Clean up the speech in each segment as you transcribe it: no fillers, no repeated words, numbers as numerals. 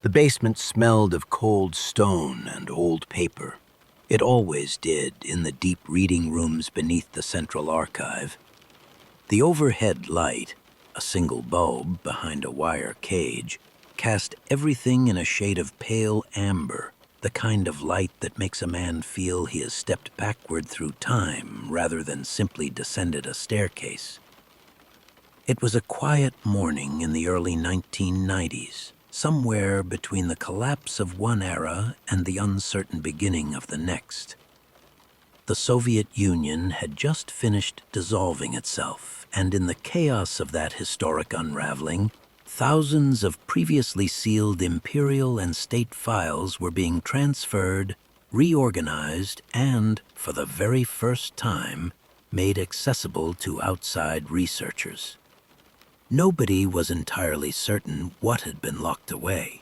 The basement smelled of cold stone and old paper. It always did in the deep reading rooms beneath the central archive. The overhead light, a single bulb behind a wire cage, cast everything in a shade of pale amber, the kind of light that makes a man feel he has stepped backward through time rather than simply descended a staircase. It was a quiet morning in the early 1990s, somewhere between the collapse of one era and the uncertain beginning of the next. The Soviet Union had just finished dissolving itself, and in the chaos of that historic unraveling, thousands of previously sealed imperial and state files were being transferred, reorganized, and, for the very first time, made accessible to outside researchers. Nobody was entirely certain what had been locked away.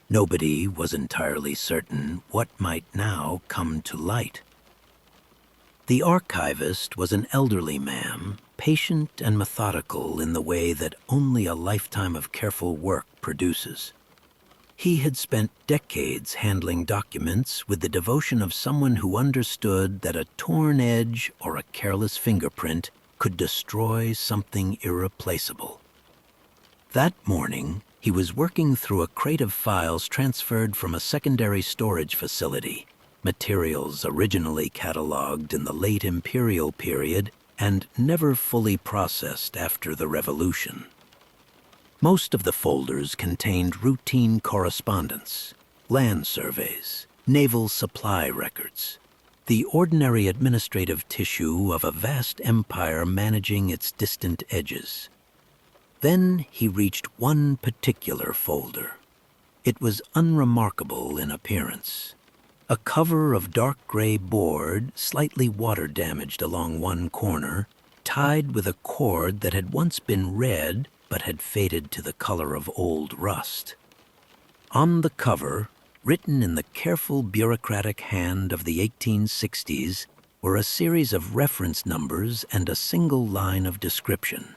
Nobody was entirely certain what might now come to light. The archivist was an elderly man, patient and methodical in the way that only a lifetime of careful work produces. He had spent decades handling documents with the devotion of someone who understood that a torn edge or a careless fingerprint could destroy something irreplaceable. That morning, he was working through a crate of files transferred from a secondary storage facility, materials originally cataloged in the late imperial period and never fully processed after the revolution. Most of the folders contained routine correspondence, land surveys, naval supply records, the ordinary administrative tissue of a vast empire managing its distant edges. Then he reached one particular folder. It was unremarkable in appearance. A cover of dark gray board, slightly water-damaged along one corner, tied with a cord that had once been red but had faded to the color of old rust. On the cover, written in the careful bureaucratic hand of the 1860s, were a series of reference numbers and a single line of description.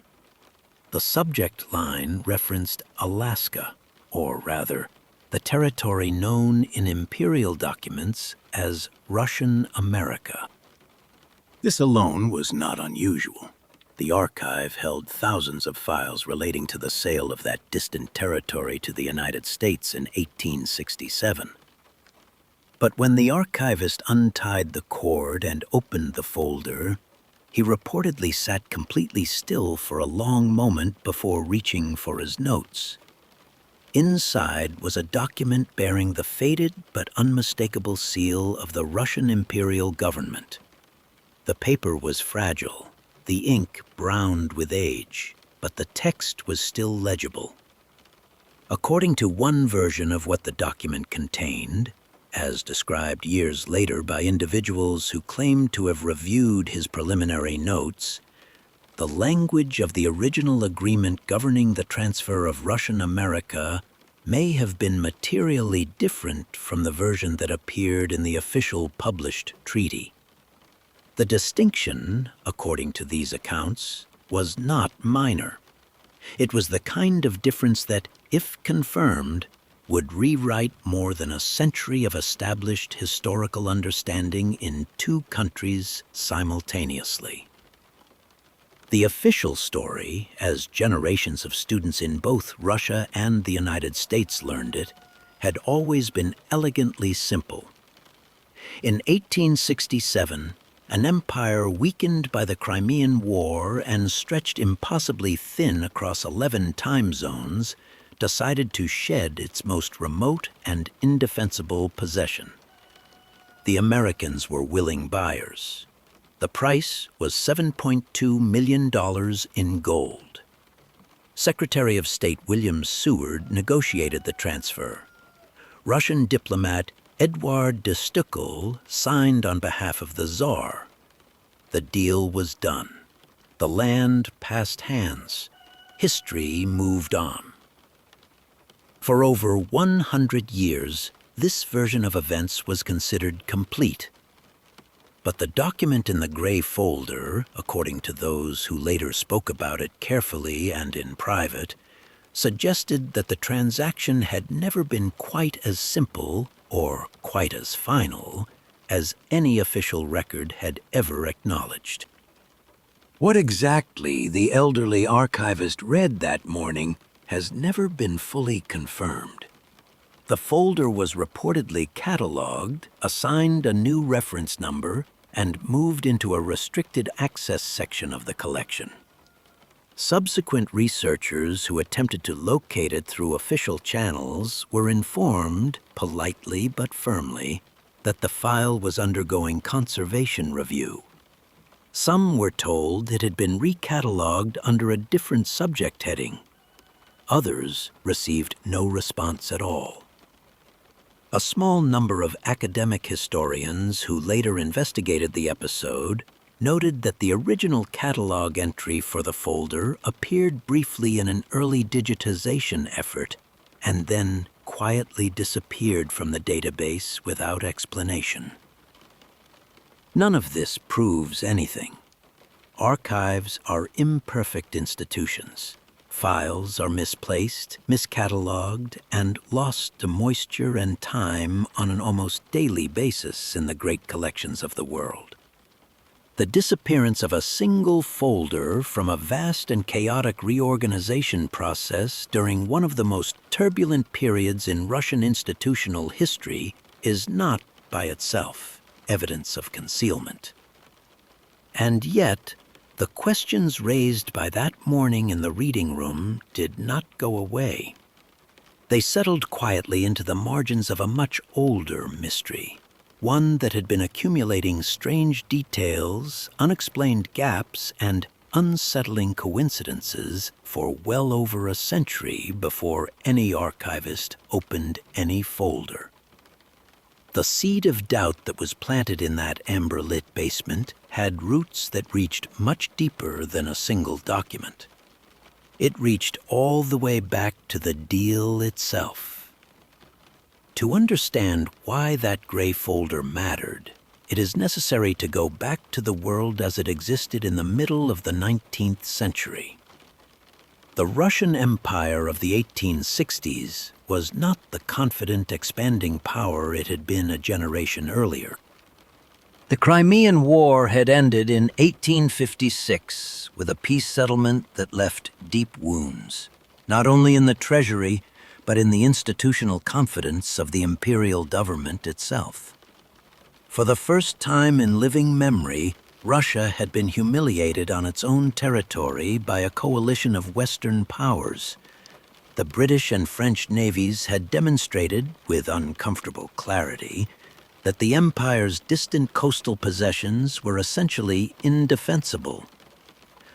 The subject line referenced Alaska, or rather, the territory known in imperial documents as Russian America. This alone was not unusual. The archive held thousands of files relating to the sale of that distant territory to the United States in 1867. But when the archivist untied the cord and opened the folder, he reportedly sat completely still for a long moment before reaching for his notes. Inside was a document bearing the faded but unmistakable seal of the Russian imperial government. The paper was fragile, the ink browned with age, but the text was still legible. According to one version of what the document contained, as described years later by individuals who claimed to have reviewed his preliminary notes, the language of the original agreement governing the transfer of Russian America may have been materially different from the version that appeared in the official published treaty. The distinction, according to these accounts, was not minor. It was the kind of difference that, if confirmed, would rewrite more than a century of established historical understanding in two countries simultaneously. The official story, as generations of students in both Russia and the United States learned it, had always been elegantly simple. In 1867, an empire weakened by the Crimean War and stretched impossibly thin across 11 time zones, decided to shed its most remote and indefensible possession. The Americans were willing buyers. The price was $7.2 million in gold. Secretary of State William Seward negotiated the transfer. Russian diplomat Eduard de Stuckel signed on behalf of the Tsar. The deal was done. The land passed hands. History moved on. For over 100 years, this version of events was considered complete. But the document in the gray folder, according to those who later spoke about it carefully and in private, suggested that the transaction had never been quite as simple or quite as final as any official record had ever acknowledged. What exactly the elderly archivist read that morning has never been fully confirmed. The folder was reportedly cataloged, assigned a new reference number, and moved into a restricted access section of the collection. Subsequent researchers who attempted to locate it through official channels were informed, politely but firmly, that the file was undergoing conservation review. Some were told it had been recatalogued under a different subject heading. Others received no response at all. A small number of academic historians who later investigated the episode noted that the original catalog entry for the folder appeared briefly in an early digitization effort and then quietly disappeared from the database without explanation. None of this proves anything. Archives are imperfect institutions. Files are misplaced, miscatalogued, and lost to moisture and time on an almost daily basis in the great collections of the world. The disappearance of a single folder from a vast and chaotic reorganization process during one of the most turbulent periods in Russian institutional history is not, by itself, evidence of concealment. And yet, the questions raised by that morning in the reading room did not go away. They settled quietly into the margins of a much older mystery, one that had been accumulating strange details, unexplained gaps, and unsettling coincidences for well over a century before any archivist opened any folder. The seed of doubt that was planted in that amber-lit basement had roots that reached much deeper than a single document. It reached all the way back to the deal itself. To understand why that gray folder mattered, it is necessary to go back to the world as it existed in the middle of the 19th century. The Russian Empire of the 1860s was not the confident, expanding power it had been a generation earlier. The Crimean War had ended in 1856 with a peace settlement that left deep wounds, not only in the treasury, but in the institutional confidence of the imperial government itself. For the first time in living memory, Russia had been humiliated on its own territory by a coalition of Western powers. The British and French navies had demonstrated, with uncomfortable clarity, that the empire's distant coastal possessions were essentially indefensible.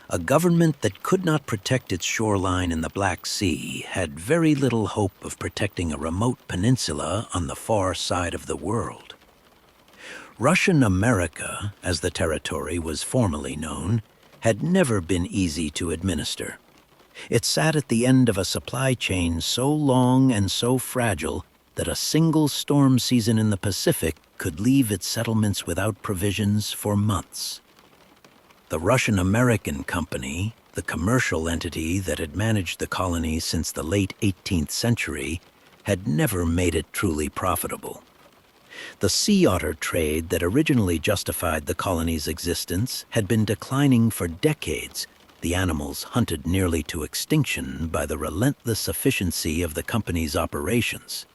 A government that could not protect its shoreline in the Black Sea had very little hope of protecting a remote peninsula on the far side of the world. Russian America, as the territory was formally known, had never been easy to administer. It sat at the end of a supply chain so long and so fragile that a single storm season in the Pacific could leave its settlements without provisions for months. The Russian-American Company, the commercial entity that had managed the colonies since the late 18th century, had never made it truly profitable. The sea otter trade that originally justified the colony's existence had been declining for decades, the animals hunted nearly to extinction by the relentless efficiency of the company's operations.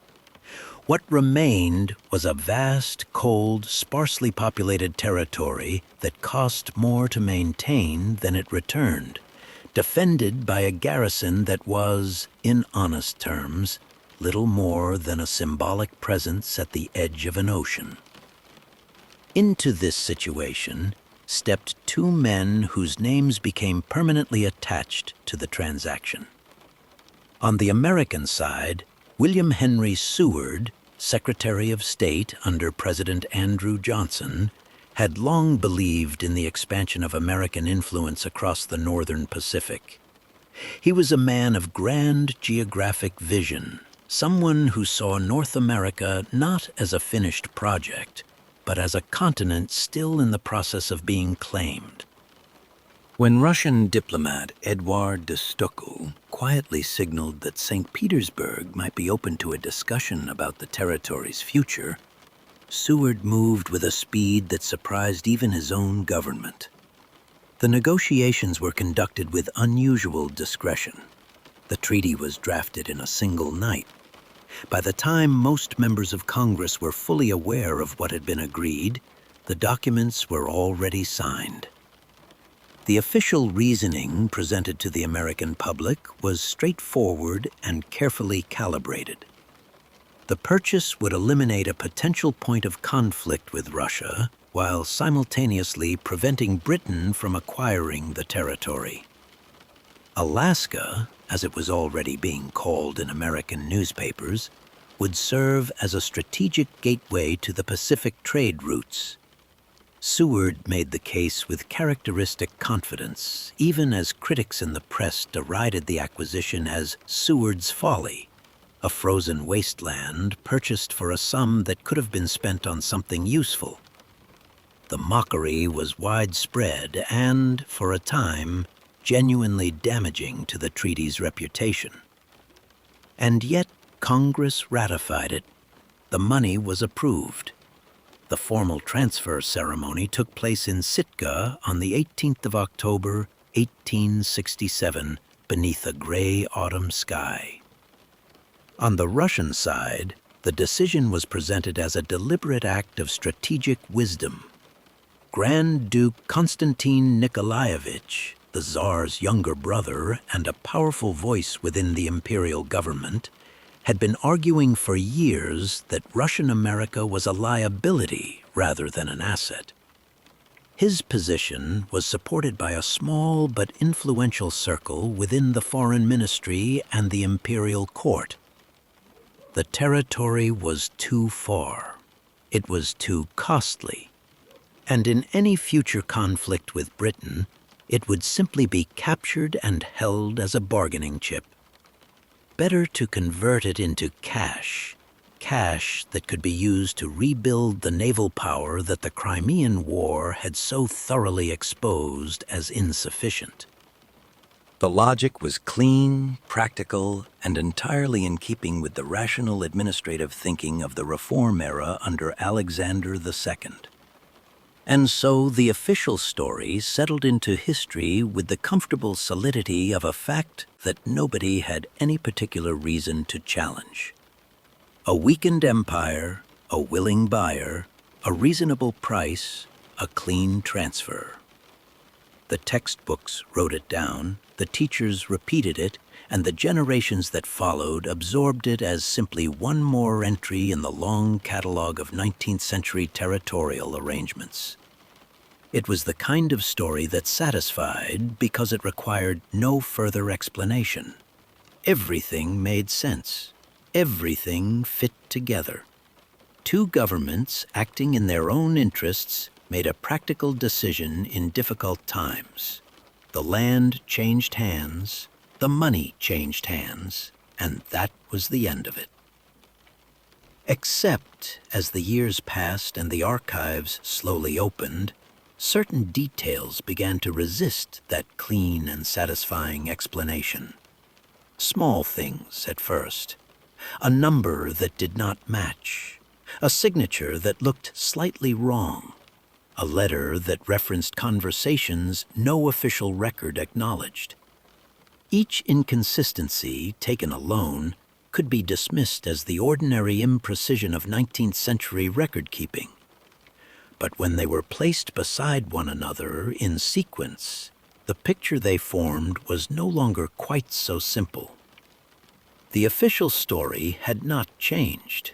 What remained was a vast, cold, sparsely populated territory that cost more to maintain than it returned, defended by a garrison that was, in honest terms, little more than a symbolic presence at the edge of an ocean. Into this situation stepped two men whose names became permanently attached to the transaction. On the American side, William Henry Seward, Secretary of State under President Andrew Johnson, had long believed in the expansion of American influence across the northern Pacific. He was a man of grand geographic vision, someone who saw North America not as a finished project, but as a continent still in the process of being claimed. When Russian diplomat Eduard de Stuckel quietly signaled that St. Petersburg might be open to a discussion about the territory's future, Seward moved with a speed that surprised even his own government. The negotiations were conducted with unusual discretion. The treaty was drafted in a single night. By the time most members of Congress were fully aware of what had been agreed, the documents were already signed. The official reasoning presented to the American public was straightforward and carefully calibrated. The purchase would eliminate a potential point of conflict with Russia while simultaneously preventing Britain from acquiring the territory. Alaska, as it was already being called in American newspapers, would serve as a strategic gateway to the Pacific trade routes. Seward made the case with characteristic confidence, even as critics in the press derided the acquisition as Seward's folly, a frozen wasteland purchased for a sum that could have been spent on something useful. The mockery was widespread and, for a time, genuinely damaging to the treaty's reputation. And yet, Congress ratified it. The money was approved. The formal transfer ceremony took place in Sitka on the 18th of October, 1867, beneath a gray autumn sky. On the Russian side, the decision was presented as a deliberate act of strategic wisdom. Grand Duke Konstantin Nikolaevich, the Tsar's younger brother and a powerful voice within the imperial government, had been arguing for years that Russian America was a liability rather than an asset. His position was supported by a small but influential circle within the foreign ministry and the imperial court. The territory was too far. It was too costly. And in any future conflict with Britain, it would simply be captured and held as a bargaining chip. Better to convert it into cash that could be used to rebuild the naval power that the Crimean War had so thoroughly exposed as insufficient. The logic was clean, practical, and entirely in keeping with the rational administrative thinking of the Reform era under Alexander II. And so the official story settled into history with the comfortable solidity of a fact that nobody had any particular reason to challenge. A weakened empire, a willing buyer, a reasonable price, a clean transfer. The textbooks wrote it down, the teachers repeated it, and the generations that followed absorbed it as simply one more entry in the long catalog of 19th century territorial arrangements. It was the kind of story that satisfied because it required no further explanation. Everything made sense. Everything fit together. Two governments acting in their own interests made a practical decision in difficult times. The land changed hands, the money changed hands, and that was the end of it. Except, as the years passed and the archives slowly opened, certain details began to resist that clean and satisfying explanation. Small things at first. A number that did not match. A signature that looked slightly wrong. A letter that referenced conversations no official record acknowledged. Each inconsistency, taken alone, could be dismissed as the ordinary imprecision of 19th century record-keeping. But when they were placed beside one another in sequence, the picture they formed was no longer quite so simple. The official story had not changed,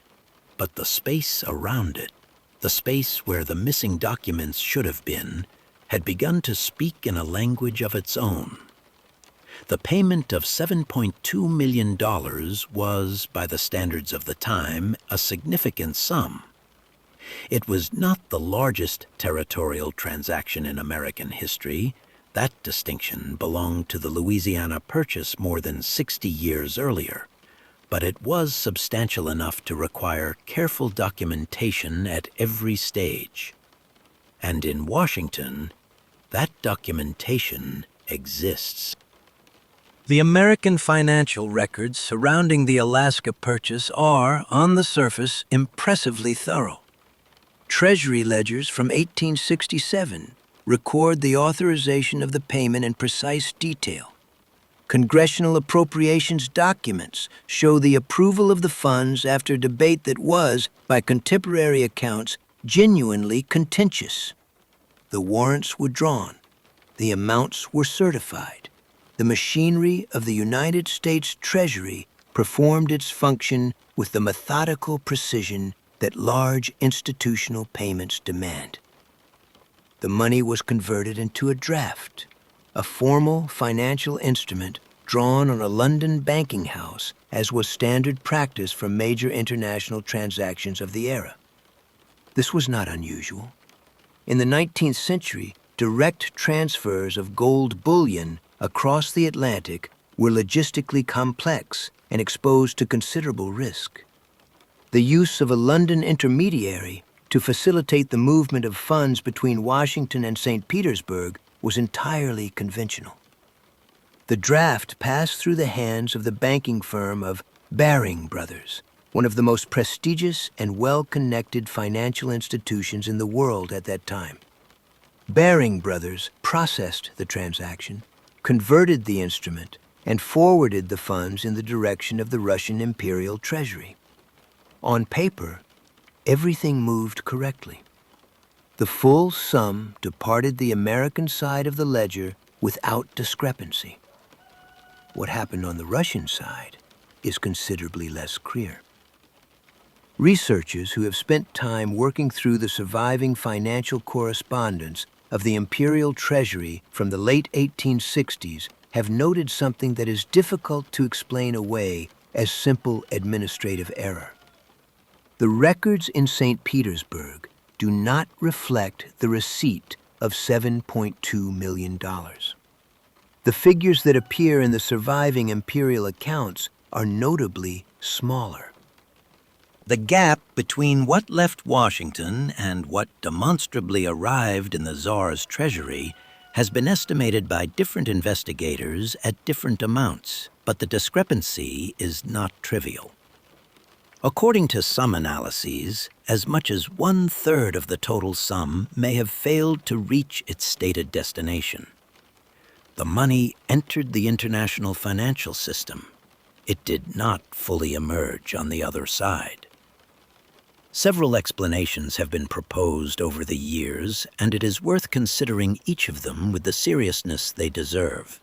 but the space around it, the space where the missing documents should have been, had begun to speak in a language of its own. The payment of $7.2 million was, by the standards of the time, a significant sum. It was not the largest territorial transaction in American history. That distinction belonged to the Louisiana Purchase more than 60 years earlier. But it was substantial enough to require careful documentation at every stage. And in Washington, That documentation exists. The American financial records surrounding the Alaska purchase are, on the surface, impressively thorough. Treasury ledgers from 1867 record the authorization of the payment in precise detail. Congressional appropriations documents show the approval of the funds after debate that was, by contemporary accounts, genuinely contentious. The warrants were drawn. The amounts were certified. The machinery of the United States Treasury performed its function with the methodical precision that large institutional payments demand. The money was converted into a draft, a formal financial instrument drawn on a London banking house, as was standard practice for major international transactions of the era. This was not unusual. In the 19th century, direct transfers of gold bullion across the Atlantic were logistically complex and exposed to considerable risk. The use of a London intermediary to facilitate the movement of funds between Washington and St. Petersburg was entirely conventional. The draft passed through the hands of the banking firm of Baring Brothers, one of the most prestigious and well-connected financial institutions in the world at that time. Baring Brothers processed the transaction, converted the instrument, and forwarded the funds in the direction of the Russian imperial treasury. On paper, everything moved correctly. The full sum departed the American side of the ledger without discrepancy. What happened on the Russian side is considerably less clear. Researchers who have spent time working through the surviving financial correspondence of the imperial treasury from the late 1860s have noted something that is difficult to explain away as simple administrative error. The records in St. Petersburg do not reflect the receipt of $7.2 million. The figures that appear in the surviving imperial accounts are notably smaller. The gap between what left Washington and what demonstrably arrived in the Tsar's treasury has been estimated by different investigators at different amounts, but the discrepancy is not trivial. According to some analyses, as much as 1/3 of the total sum may have failed to reach its stated destination. The money entered the international financial system. It did not fully emerge on the other side. Several explanations have been proposed over the years, and it is worth considering each of them with the seriousness they deserve.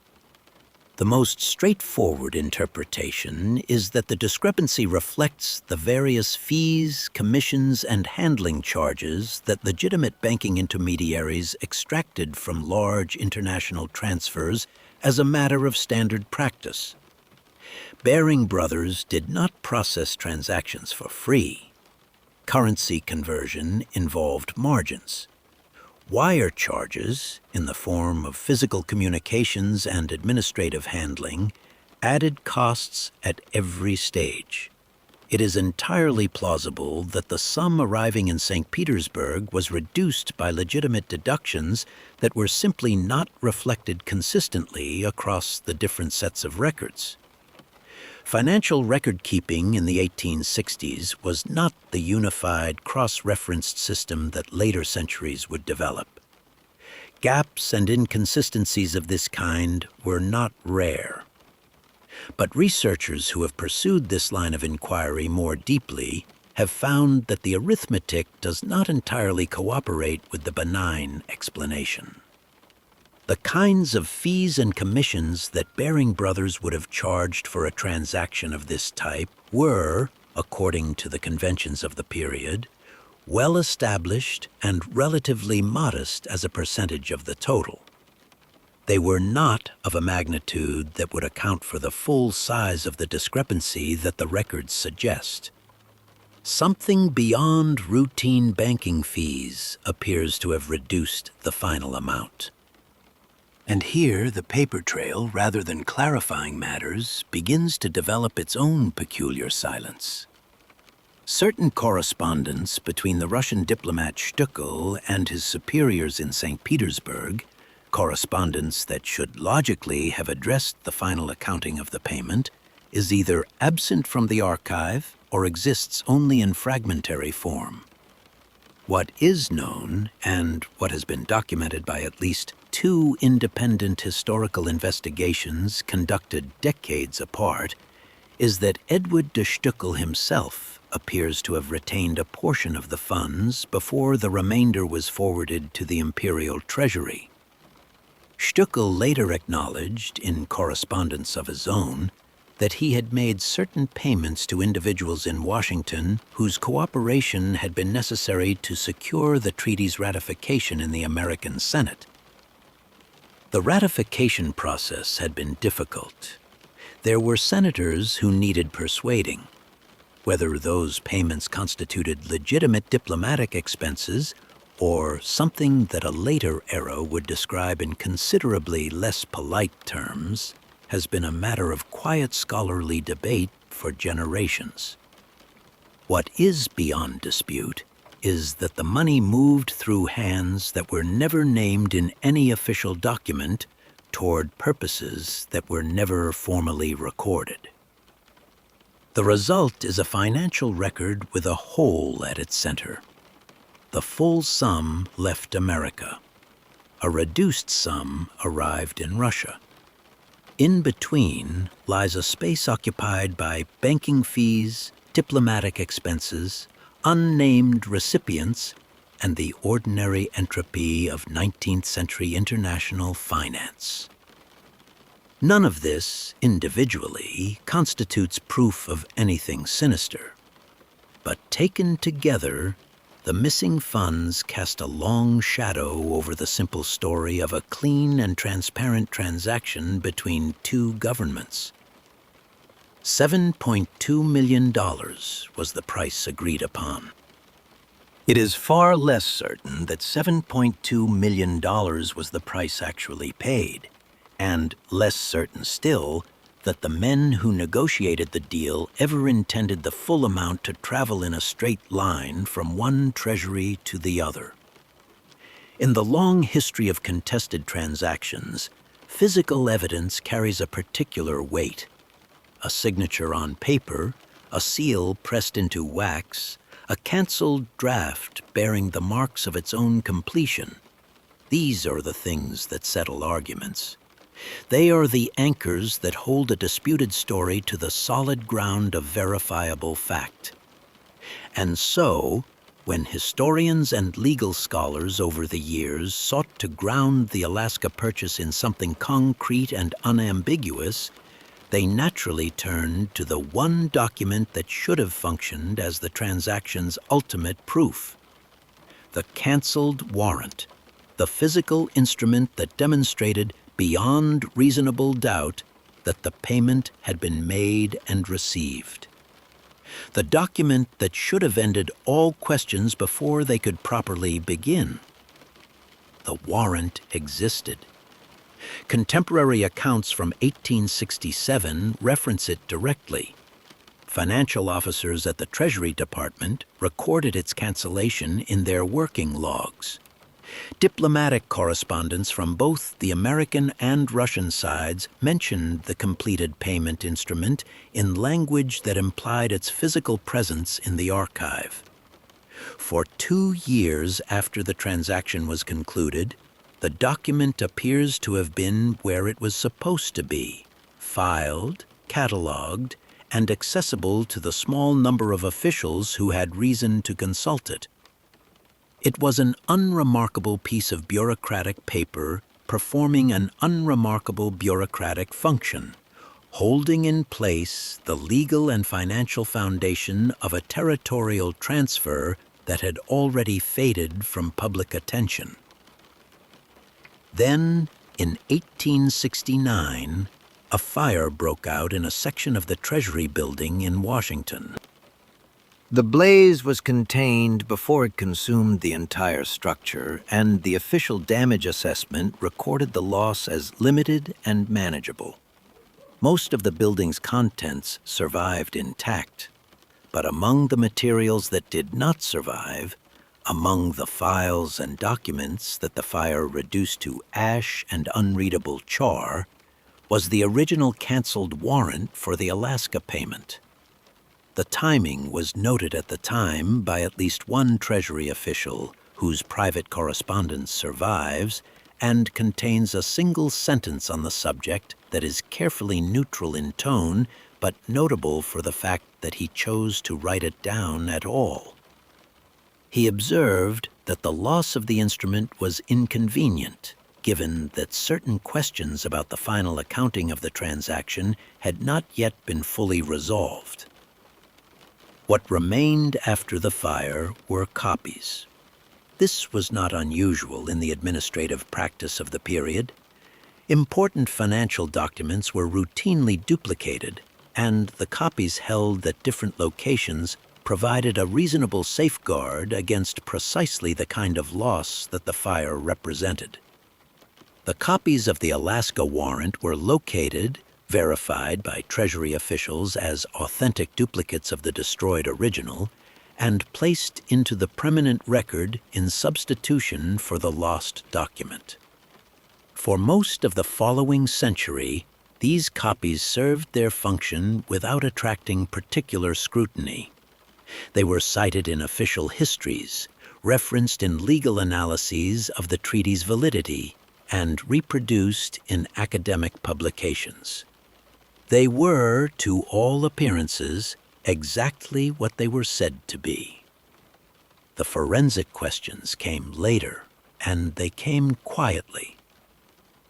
The most straightforward interpretation is that the discrepancy reflects the various fees, commissions, and handling charges that legitimate banking intermediaries extracted from large international transfers as a matter of standard practice. Baring Brothers did not process transactions for free. Currency conversion involved margins. Wire charges, in the form of physical communications and administrative handling, added costs at every stage. It is entirely plausible that the sum arriving in St. Petersburg was reduced by legitimate deductions that were simply not reflected consistently across the different sets of records. Financial record-keeping in the 1860s was not the unified, cross-referenced system that later centuries would develop. Gaps and inconsistencies of this kind were not rare. But researchers who have pursued this line of inquiry more deeply have found that the arithmetic does not entirely cooperate with the benign explanation. The kinds of fees and commissions that Baring Brothers would have charged for a transaction of this type were, according to the conventions of the period, well established and relatively modest as a percentage of the total. They were not of a magnitude that would account for the full size of the discrepancy that the records suggest. Something beyond routine banking fees appears to have reduced the final amount. And here, the paper trail, rather than clarifying matters, begins to develop its own peculiar silence. Certain correspondence between the Russian diplomat Stuckel and his superiors in St. Petersburg Correspondence that should logically have addressed the final accounting of the payment is either absent from the archive or exists only in fragmentary form. What is known, and what has been documented by at least two independent historical investigations conducted decades apart, is that Edward de Stuckel himself appears to have retained a portion of the funds before the remainder was forwarded to the imperial treasury. Stuckel later acknowledged, in correspondence of his own, that he had made certain payments to individuals in Washington whose cooperation had been necessary to secure the treaty's ratification in the American Senate. The ratification process had been difficult. There were senators who needed persuading. Whether those payments constituted legitimate diplomatic expenses or something that a later era would describe in considerably less polite terms has been a matter of quiet scholarly debate for generations. What is beyond dispute is that the money moved through hands that were never named in any official document toward purposes that were never formally recorded. The result is a financial record with a hole at its center. The full sum left America. A reduced sum arrived in Russia. In between lies a space occupied by banking fees, diplomatic expenses, unnamed recipients, and the ordinary entropy of 19th century international finance. None of this, individually, constitutes proof of anything sinister. But taken together, the missing funds cast a long shadow over the simple story of a clean and transparent transaction between two governments. $7.2 million was the price agreed upon. It is far less certain that $7.2 million was the price actually paid, and less certain still that the men who negotiated the deal ever intended the full amount to travel in a straight line from one treasury to the other. In the long history of contested transactions, physical evidence carries a particular weight. A signature on paper, a seal pressed into wax, a canceled draft bearing the marks of its own completion. These are the things that settle arguments. They are the anchors that hold a disputed story to the solid ground of verifiable fact. And so, when historians and legal scholars over the years sought to ground the Alaska Purchase in something concrete and unambiguous, they naturally turned to the one document that should have functioned as the transaction's ultimate proof: the canceled warrant, the physical instrument that demonstrated beyond reasonable doubt that the payment had been made and received. The document that should have ended all questions before they could properly begin. The warrant existed. Contemporary accounts from 1867 reference it directly. Financial officers at the Treasury Department recorded its cancellation in their working logs. Diplomatic correspondence from both the American and Russian sides mentioned the completed payment instrument in language that implied its physical presence in the archive. For 2 years after the transaction was concluded, the document appears to have been where it was supposed to be, filed, catalogued, and accessible to the small number of officials who had reason to consult it. It was an unremarkable piece of bureaucratic paper performing an unremarkable bureaucratic function, holding in place the legal and financial foundation of a territorial transfer that had already faded from public attention. Then, in 1869, a fire broke out in a section of the Treasury building in Washington. The blaze was contained before it consumed the entire structure, and the official damage assessment recorded the loss as limited and manageable. Most of the building's contents survived intact, but among the materials that did not survive, Among the files and documents that the fire reduced to ash and unreadable char was the original canceled warrant for the Alaska payment. The timing was noted at the time by at least one Treasury official whose private correspondence survives and contains a single sentence on the subject that is carefully neutral in tone, but notable for the fact that he chose to write it down at all. He observed that the loss of the instrument was inconvenient, given that certain questions about the final accounting of the transaction had not yet been fully resolved. What remained after the fire were copies. This was not unusual in the administrative practice of the period. Important financial documents were routinely duplicated, and the copies held at different locations provided a reasonable safeguard against precisely the kind of loss that the fire represented. The copies of the Alaska warrant were located, verified by Treasury officials as authentic duplicates of the destroyed original, and placed into the permanent record in substitution for the lost document. For most of the following century, these copies served their function without attracting particular scrutiny. They were cited in official histories, referenced in legal analyses of the treaty's validity, and reproduced in academic publications. They were, to all appearances, exactly what they were said to be. The forensic questions came later, and they came quietly.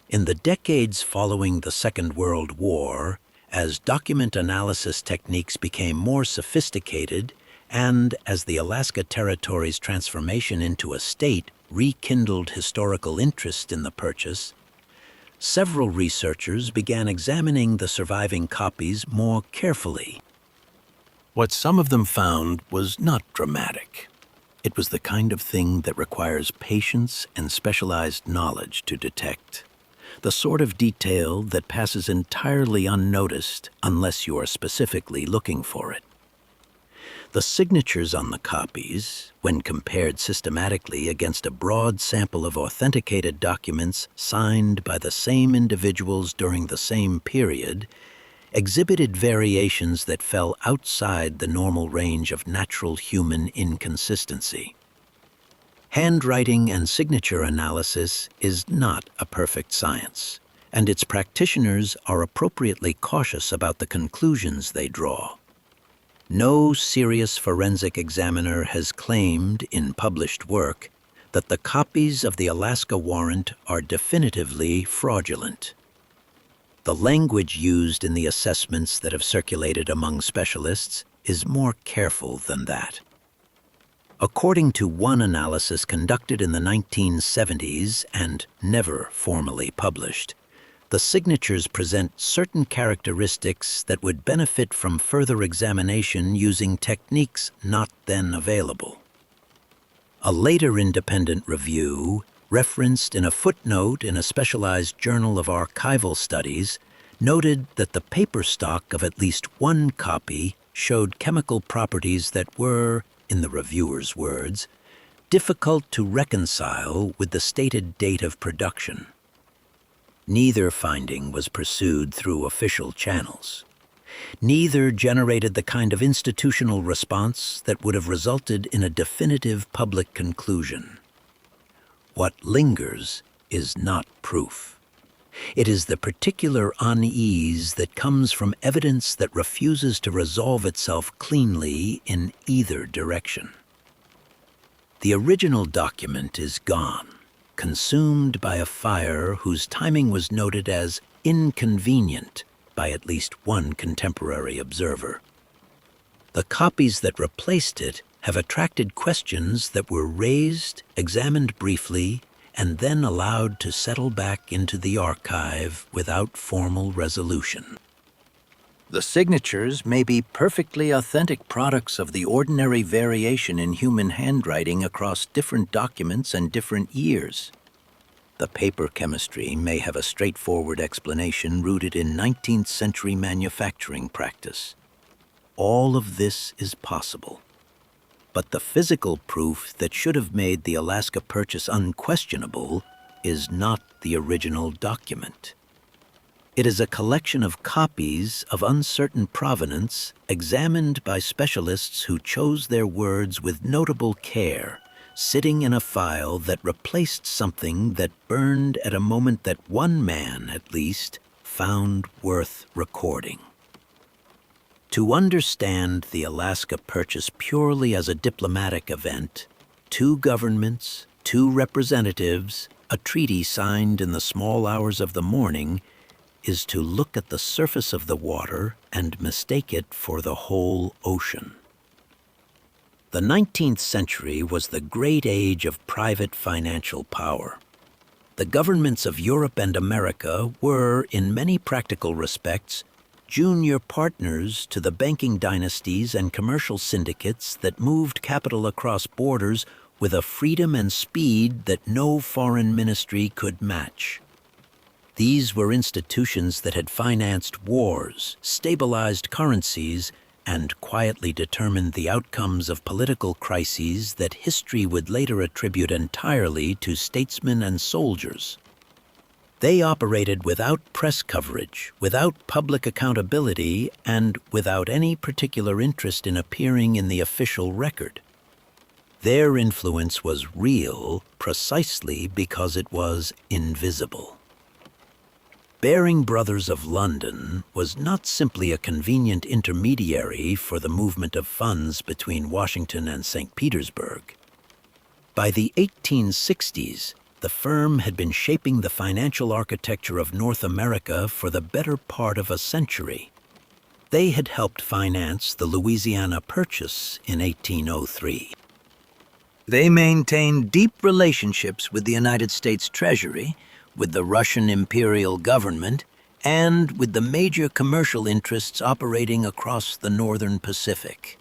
In the decades following the Second World War, as document analysis techniques became more sophisticated, and as the Alaska Territory's transformation into a state rekindled historical interest in the purchase, several researchers began examining the surviving copies more carefully. What some of them found was not dramatic. It was the kind of thing that requires patience and specialized knowledge to detect. The sort of detail that passes entirely unnoticed unless you are specifically looking for it. The signatures on the copies, when compared systematically against a broad sample of authenticated documents signed by the same individuals during the same period, exhibited variations that fell outside the normal range of natural human inconsistency. Handwriting and signature analysis is not a perfect science, and its practitioners are appropriately cautious about the conclusions they draw. No serious forensic examiner has claimed in published work that the copies of the Alaska warrant are definitively fraudulent. The language used in the assessments that have circulated among specialists is more careful than that. According to one analysis conducted in the 1970s and never formally published, the signatures present certain characteristics that would benefit from further examination using techniques not then available. A later independent review, referenced in a footnote in a specialized journal of archival studies, noted that the paper stock of at least one copy showed chemical properties that were, in the reviewer's words, difficult to reconcile with the stated date of production. Neither finding was pursued through official channels. Neither generated the kind of institutional response that would have resulted in a definitive public conclusion. What lingers is not proof. It is the particular unease that comes from evidence that refuses to resolve itself cleanly in either direction. The original document is gone, consumed by a fire whose timing was noted as inconvenient by at least one contemporary observer. The copies that replaced it have attracted questions that were raised, examined briefly, and then allowed to settle back into the archive without formal resolution. The signatures may be perfectly authentic products of the ordinary variation in human handwriting across different documents and different years. The paper chemistry may have a straightforward explanation rooted in 19th century manufacturing practice. All of this is possible. But the physical proof that should have made the Alaska purchase unquestionable is not the original document. It is a collection of copies of uncertain provenance examined by specialists who chose their words with notable care, sitting in a file that replaced something that burned at a moment that one man, at least, found worth recording. To understand the Alaska purchase purely as a diplomatic event, two governments, two representatives, a treaty signed in the small hours of the morning, is to look at the surface of the water and mistake it for the whole ocean. The 19th century was the great age of private financial power. The governments of Europe and America were, in many practical respects, junior partners to the banking dynasties and commercial syndicates that moved capital across borders with a freedom and speed that no foreign ministry could match. These were institutions that had financed wars, stabilized currencies, and quietly determined the outcomes of political crises that history would later attribute entirely to statesmen and soldiers. They operated without press coverage, without public accountability, and without any particular interest in appearing in the official record. Their influence was real precisely because it was invisible. Baring Brothers of London was not simply a convenient intermediary for the movement of funds between Washington and St. Petersburg. By the 1860s, the firm had been shaping the financial architecture of North America for the better part of a century. They had helped finance the Louisiana Purchase in 1803. They maintained deep relationships with the United States Treasury, with the Russian imperial government, and with the major commercial interests operating across the northern Pacific.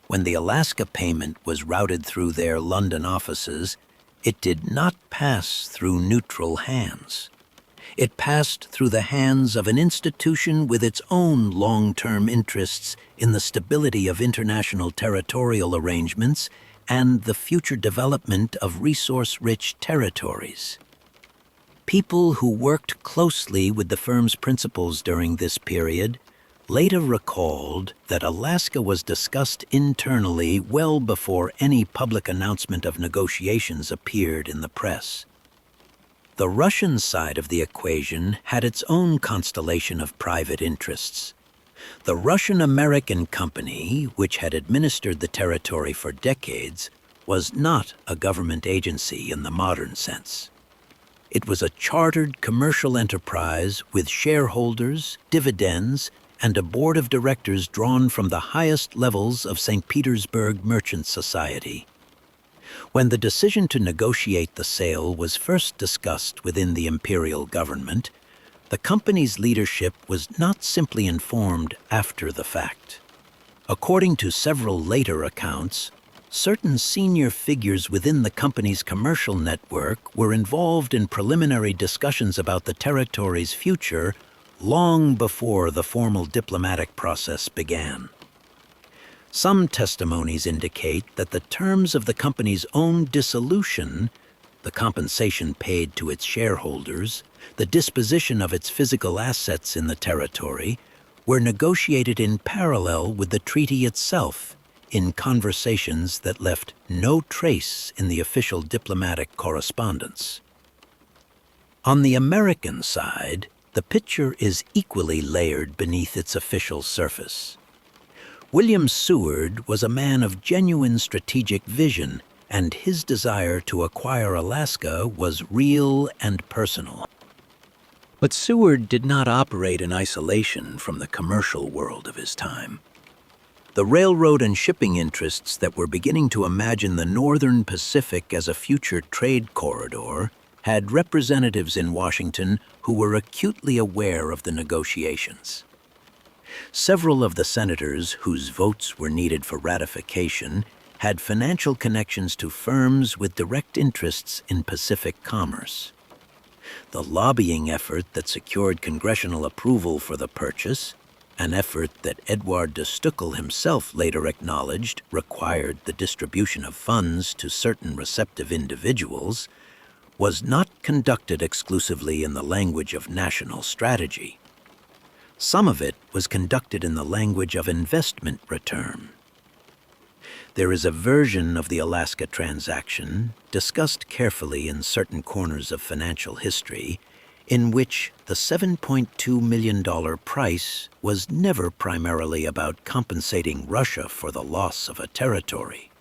When the Alaska payment was routed through their London offices, it did not pass through neutral hands. It passed through the hands of an institution with its own long-term interests in the stability of international territorial arrangements and the future development of resource-rich territories. People who worked closely with the firm's principals during this period later recalled that Alaska was discussed internally well before any public announcement of negotiations appeared in the press. The Russian side of the equation had its own constellation of private interests. The Russian-American Company, which had administered the territory for decades, was not a government agency in the modern sense. It was a chartered commercial enterprise with shareholders, dividends, and a board of directors drawn from the highest levels of St. Petersburg merchant society. When the decision to negotiate the sale was first discussed within the imperial government, the company's leadership was not simply informed after the fact. According to several later accounts, certain senior figures within the company's commercial network were involved in preliminary discussions about the territory's future long before the formal diplomatic process began. Some testimonies indicate that the terms of the company's own dissolution, the compensation paid to its shareholders, the disposition of its physical assets in the territory, were negotiated in parallel with the treaty itself, in conversations that left no trace in the official diplomatic correspondence. On the American side, the picture is equally layered beneath its official surface. William Seward was a man of genuine strategic vision, and his desire to acquire Alaska was real and personal. But Seward did not operate in isolation from the commercial world of his time. The railroad and shipping interests that were beginning to imagine the northern Pacific as a future trade corridor had representatives in Washington who were acutely aware of the negotiations. Several of the senators whose votes were needed for ratification had financial connections to firms with direct interests in Pacific commerce. The lobbying effort that secured congressional approval for the purchase, an effort that Edouard de Stuckel himself later acknowledged required the distribution of funds to certain receptive individuals, was not conducted exclusively in the language of national strategy. Some of it was conducted in the language of investment return. There is a version of the Alaska transaction, discussed carefully in certain corners of financial history, in which the $7.2 million price was never primarily about compensating Russia for the loss of a territory.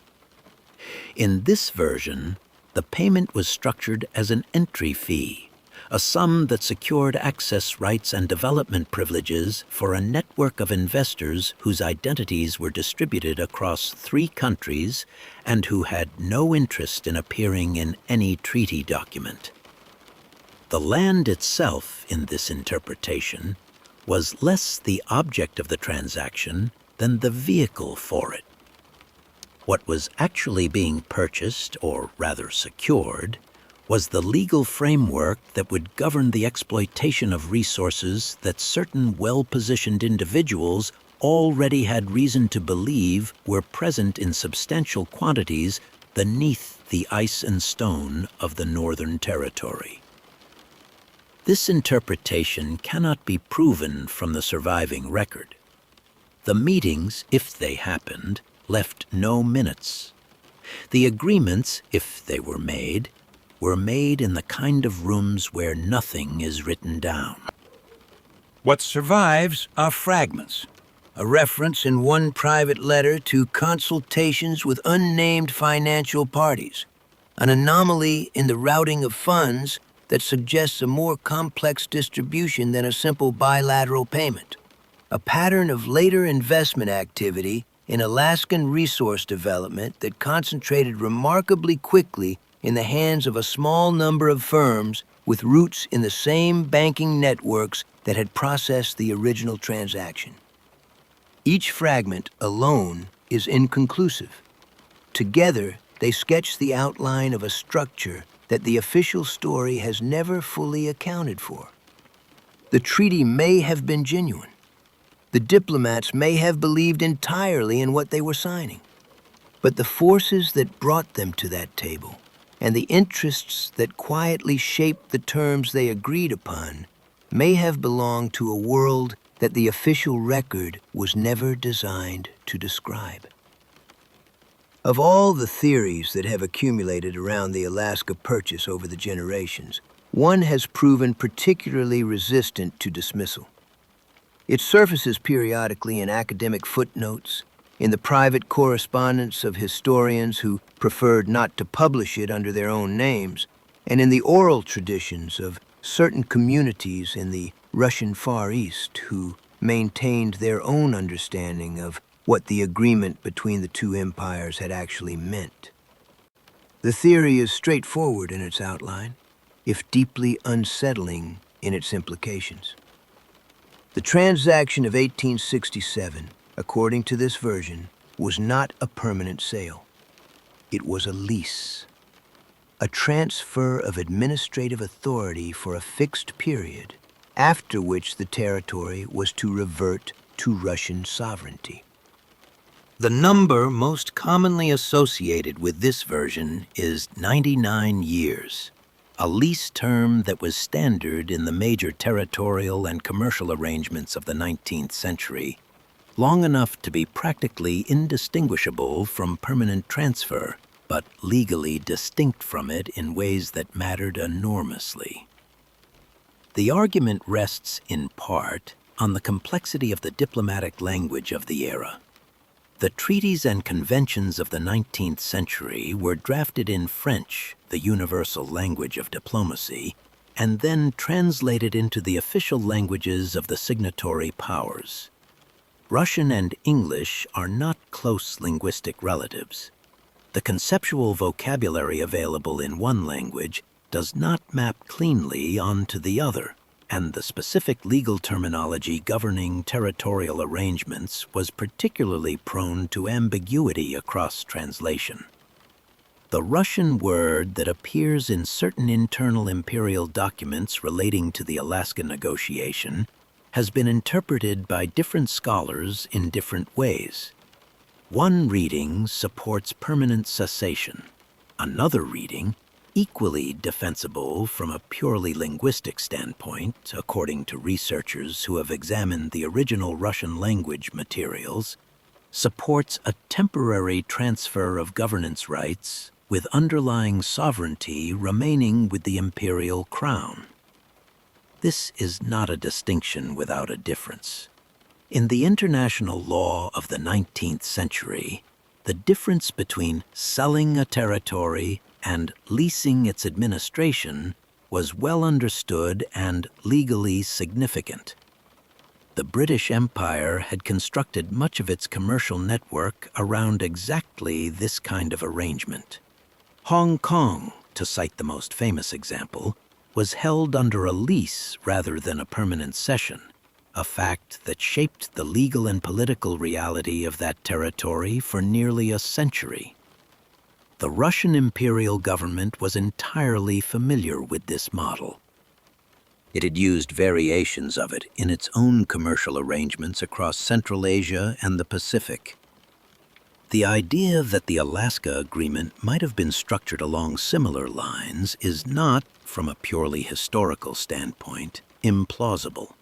In this version, the payment was structured as an entry fee, a sum that secured access rights and development privileges for a network of investors whose identities were distributed across 3 countries and who had no interest in appearing in any treaty document. The land itself, in this interpretation, was less the object of the transaction than the vehicle for it. What was actually being purchased, or rather secured, was the legal framework that would govern the exploitation of resources that certain well-positioned individuals already had reason to believe were present in substantial quantities beneath the ice and stone of the Northern Territory. This interpretation cannot be proven from the surviving record. The meetings, if they happened, left no minutes. The agreements, if they were made in the kind of rooms where nothing is written down. What survives are fragments. A reference in one private letter to consultations with unnamed financial parties. An anomaly in the routing of funds that suggests a more complex distribution than a simple bilateral payment. A pattern of later investment activity in Alaskan resource development that concentrated remarkably quickly in the hands of a small number of firms with roots in the same banking networks that had processed the original transaction. Each fragment alone is inconclusive. Together, they sketch the outline of a structure that the official story has never fully accounted for. The treaty may have been genuine. The diplomats may have believed entirely in what they were signing. But the forces that brought them to that table, and the interests that quietly shaped the terms they agreed upon, may have belonged to a world that the official record was never designed to describe. Of all the theories that have accumulated around the Alaska Purchase over the generations, one has proven particularly resistant to dismissal. It surfaces periodically in academic footnotes, in the private correspondence of historians who preferred not to publish it under their own names, and in the oral traditions of certain communities in the Russian Far East who maintained their own understanding of what the agreement between the 2 empires had actually meant. The theory is straightforward in its outline, if deeply unsettling in its implications. The transaction of 1867, according to this version, was not a permanent sale. It was a lease, a transfer of administrative authority for a fixed period, after which the territory was to revert to Russian sovereignty. The number most commonly associated with this version is 99 years, a lease term that was standard in the major territorial and commercial arrangements of the 19th century, long enough to be practically indistinguishable from permanent transfer, but legally distinct from it in ways that mattered enormously. The argument rests in part on the complexity of the diplomatic language of the era. The treaties and conventions of the 19th century were drafted in French, the universal language of diplomacy, and then translated into the official languages of the signatory powers. Russian and English are not close linguistic relatives. The conceptual vocabulary available in one language does not map cleanly onto the other, and the specific legal terminology governing territorial arrangements was particularly prone to ambiguity across translation. The Russian word that appears in certain internal imperial documents relating to the Alaska negotiation has been interpreted by different scholars in different ways. One reading supports permanent cessation. Another reading, equally defensible from a purely linguistic standpoint, according to researchers who have examined the original Russian language materials, supports a temporary transfer of governance rights with underlying sovereignty remaining with the imperial crown. This is not a distinction without a difference. In the international law of the 19th century, the difference between selling a territory and leasing its administration was well understood and legally significant. The British Empire had constructed much of its commercial network around exactly this kind of arrangement. Hong Kong, to cite the most famous example, was held under a lease rather than a permanent cession, a fact that shaped the legal and political reality of that territory for nearly a century. The Russian imperial government was entirely familiar with this model. It had used variations of it in its own commercial arrangements across Central Asia and the Pacific. The idea that the Alaska Agreement might have been structured along similar lines is not, from a purely historical standpoint, implausible.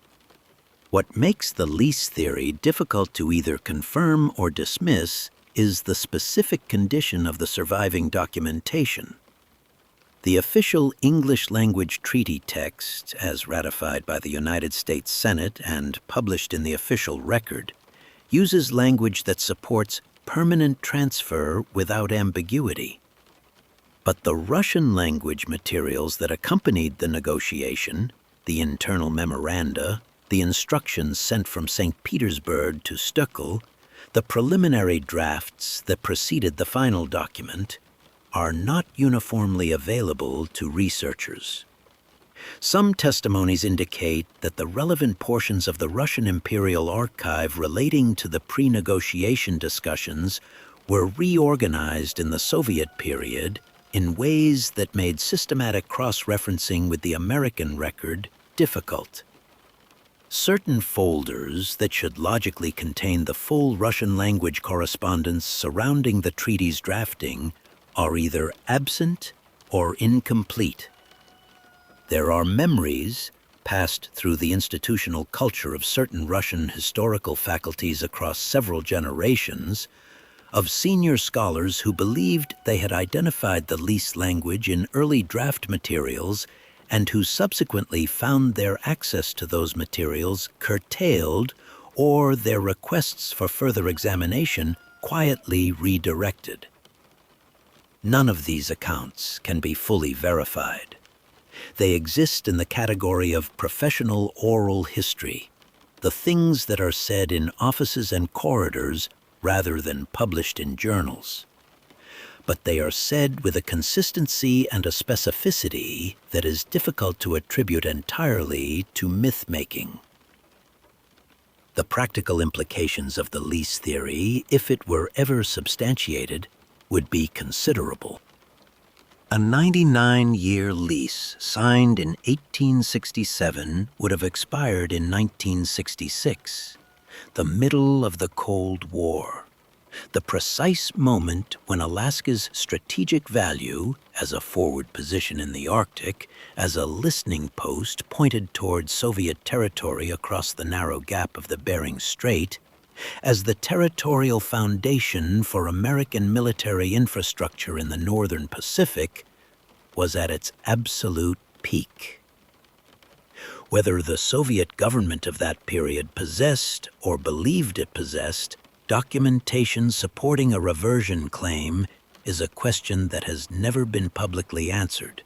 What makes the lease theory difficult to either confirm or dismiss is the specific condition of the surviving documentation. The official English-language treaty text, as ratified by the United States Senate and published in the official record, uses language that supports permanent transfer without ambiguity. But the Russian language materials that accompanied the negotiation, the internal memoranda, the instructions sent from St. Petersburg to Stöckel, the preliminary drafts that preceded the final document, are not uniformly available to researchers. Some testimonies indicate that the relevant portions of the Russian Imperial Archive relating to the pre-negotiation discussions were reorganized in the Soviet period in ways that made systematic cross-referencing with the American record difficult. Certain folders that should logically contain the full Russian language correspondence surrounding the treaty's drafting are either absent or incomplete. There are memories, passed through the institutional culture of certain Russian historical faculties across several generations, of senior scholars who believed they had identified the lease language in early draft materials and who subsequently found their access to those materials curtailed or their requests for further examination quietly redirected. None of these accounts can be fully verified. They exist in the category of professional oral history, the things that are said in offices and corridors rather than published in journals. But they are said with a consistency and a specificity that is difficult to attribute entirely to myth-making. The practical implications of the lease theory, if it were ever substantiated, would be considerable. A 99-year lease signed in 1867 would have expired in 1966, the middle of the Cold War, the precise moment when Alaska's strategic value as a forward position in the Arctic, as a listening post pointed towards Soviet territory across the narrow gap of the Bering Strait, as the territorial foundation for American military infrastructure in the northern Pacific, was at its absolute peak. Whether the Soviet government of that period possessed or believed it possessed documentation supporting a reversion claim is a question that has never been publicly answered.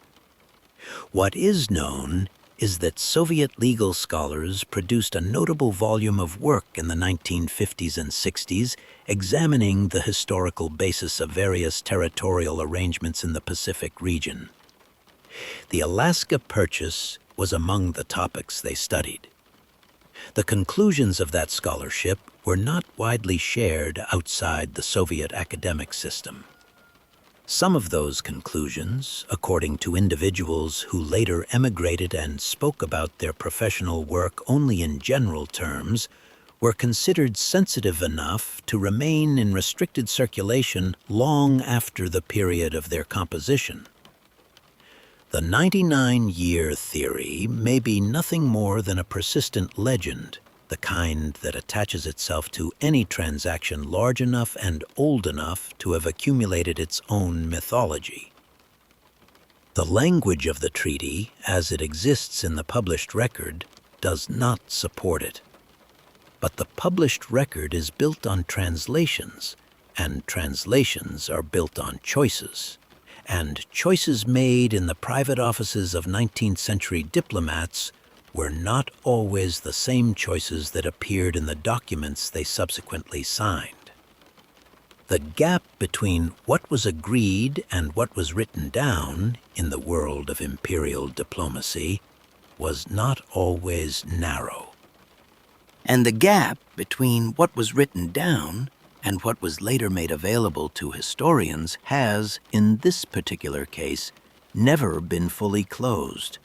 What is known is that Soviet legal scholars produced a notable volume of work in the 1950s and 60s examining the historical basis of various territorial arrangements in the Pacific region. The Alaska Purchase was among the topics they studied. The conclusions of that scholarship were not widely shared outside the Soviet academic system. Some of those conclusions, according to individuals who later emigrated and spoke about their professional work only in general terms, were considered sensitive enough to remain in restricted circulation long after the period of their composition. The 99-year theory may be nothing more than a persistent legend, the kind that attaches itself to any transaction large enough and old enough to have accumulated its own mythology. The language of the treaty, as it exists in the published record, does not support it. But the published record is built on translations, and translations are built on choices. And choices made in the private offices of 19th century diplomats were not always the same choices that appeared in the documents they subsequently signed. The gap between what was agreed and what was written down in the world of imperial diplomacy was not always narrow. And the gap between what was written down and what was later made available to historians has, in this particular case, never been fully closed.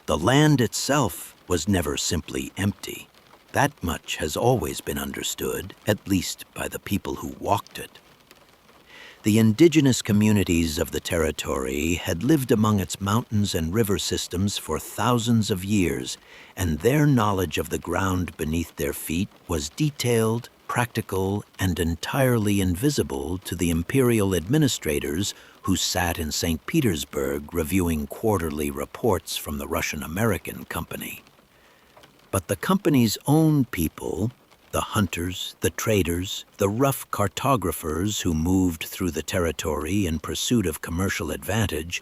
The land itself was never simply empty. That much has always been understood, at least by the people who walked it. The indigenous communities of the territory had lived among its mountains and river systems for thousands of years, and their knowledge of the ground beneath their feet was detailed, practical, and entirely invisible to the imperial administrators who sat in St. Petersburg reviewing quarterly reports from the Russian-American Company. But the company's own people, the hunters, the traders, the rough cartographers who moved through the territory in pursuit of commercial advantage,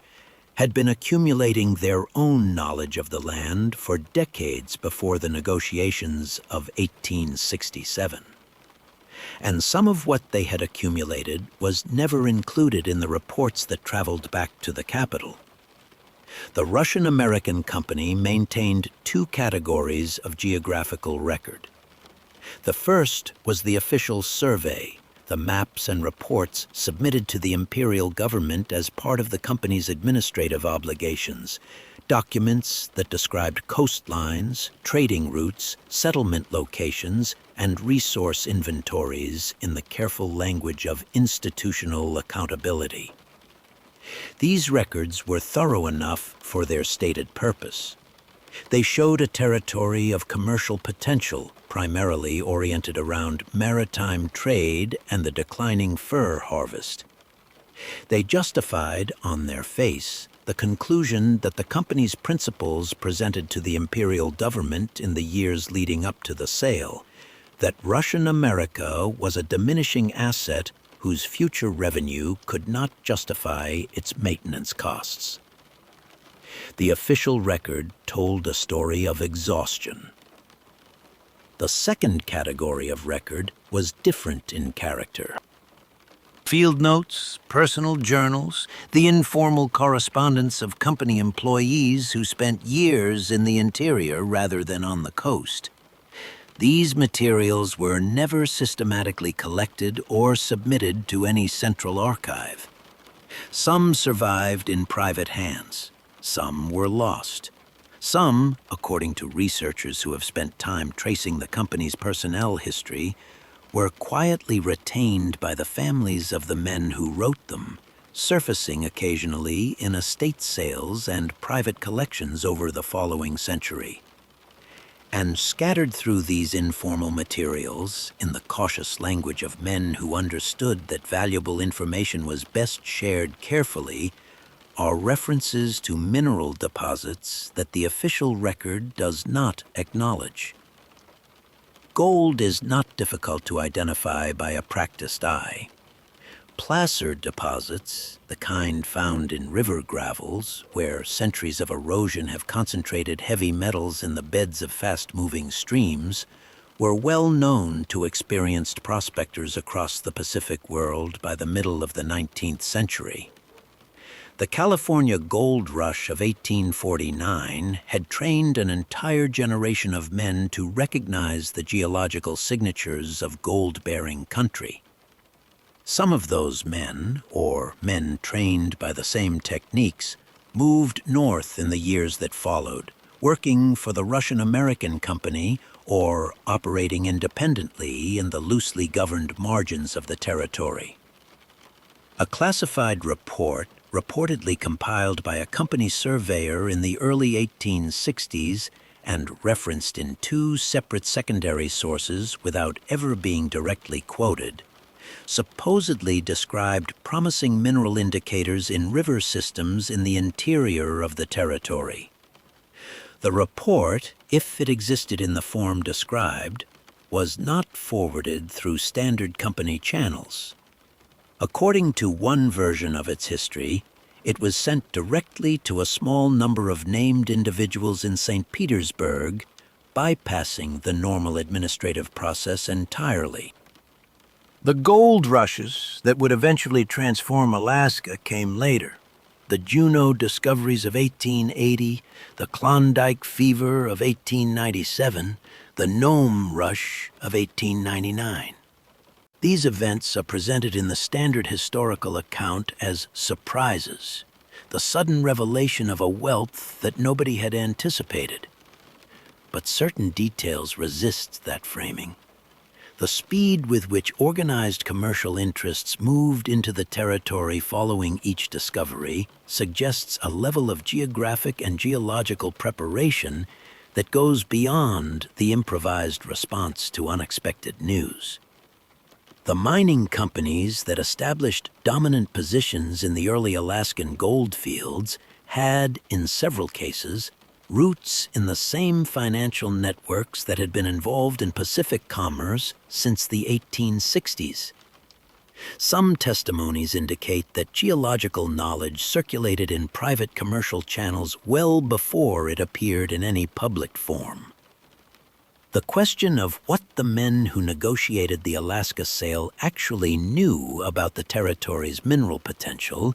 had been accumulating their own knowledge of the land for decades before the negotiations of 1867. And some of what they had accumulated was never included in the reports that traveled back to the capital. The Russian-American Company maintained two categories of geographical record. The first was the official survey, the maps and reports submitted to the imperial government as part of the company's administrative obligations, documents that described coastlines, trading routes, settlement locations, and resource inventories in the careful language of institutional accountability. These records were thorough enough for their stated purpose. They showed a territory of commercial potential, primarily oriented around maritime trade and the declining fur harvest. They justified, on their face, the conclusion that the company's principles presented to the imperial government in the years leading up to the sale, that Russian America was a diminishing asset whose future revenue could not justify its maintenance costs. The official record told a story of exhaustion. The second category of record was different in character. Field notes, personal journals, the informal correspondence of company employees who spent years in the interior rather than on the coast. These materials were never systematically collected or submitted to any central archive. Some survived in private hands. Some were lost. Some, according to researchers who have spent time tracing the company's personnel history, were quietly retained by the families of the men who wrote them, surfacing occasionally in estate sales and private collections over the following century. And scattered through these informal materials, in the cautious language of men who understood that valuable information was best shared carefully, are references to mineral deposits that the official record does not acknowledge. Gold is not difficult to identify by a practiced eye. Placer deposits, the kind found in river gravels, where centuries of erosion have concentrated heavy metals in the beds of fast-moving streams, were well known to experienced prospectors across the Pacific world by the middle of the 19th century. The California gold rush of 1849 had trained an entire generation of men to recognize the geological signatures of gold-bearing country. Some of those men, or men trained by the same techniques, moved north in the years that followed, working for the Russian-American company or operating independently in the loosely governed margins of the territory. A classified report, reportedly compiled by a company surveyor in the early 1860s and referenced in two separate secondary sources without ever being directly quoted, supposedly described promising mineral indicators in river systems in the interior of the territory. The report, if it existed in the form described, was not forwarded through standard company channels. According to one version of its history, it was sent directly to a small number of named individuals in St. Petersburg, bypassing the normal administrative process entirely. The gold rushes that would eventually transform Alaska came later. The Juneau discoveries of 1880, the Klondike fever of 1897, the Nome rush of 1899. These events are presented in the standard historical account as surprises, the sudden revelation of a wealth that nobody had anticipated. But certain details resist that framing. The speed with which organized commercial interests moved into the territory following each discovery suggests a level of geographic and geological preparation that goes beyond the improvised response to unexpected news. The mining companies that established dominant positions in the early Alaskan gold fields had, in several cases, roots in the same financial networks that had been involved in Pacific commerce since the 1860s. Some testimonies indicate that geological knowledge circulated in private commercial channels well before it appeared in any public form. The question of what the men who negotiated the Alaska sale actually knew about the territory's mineral potential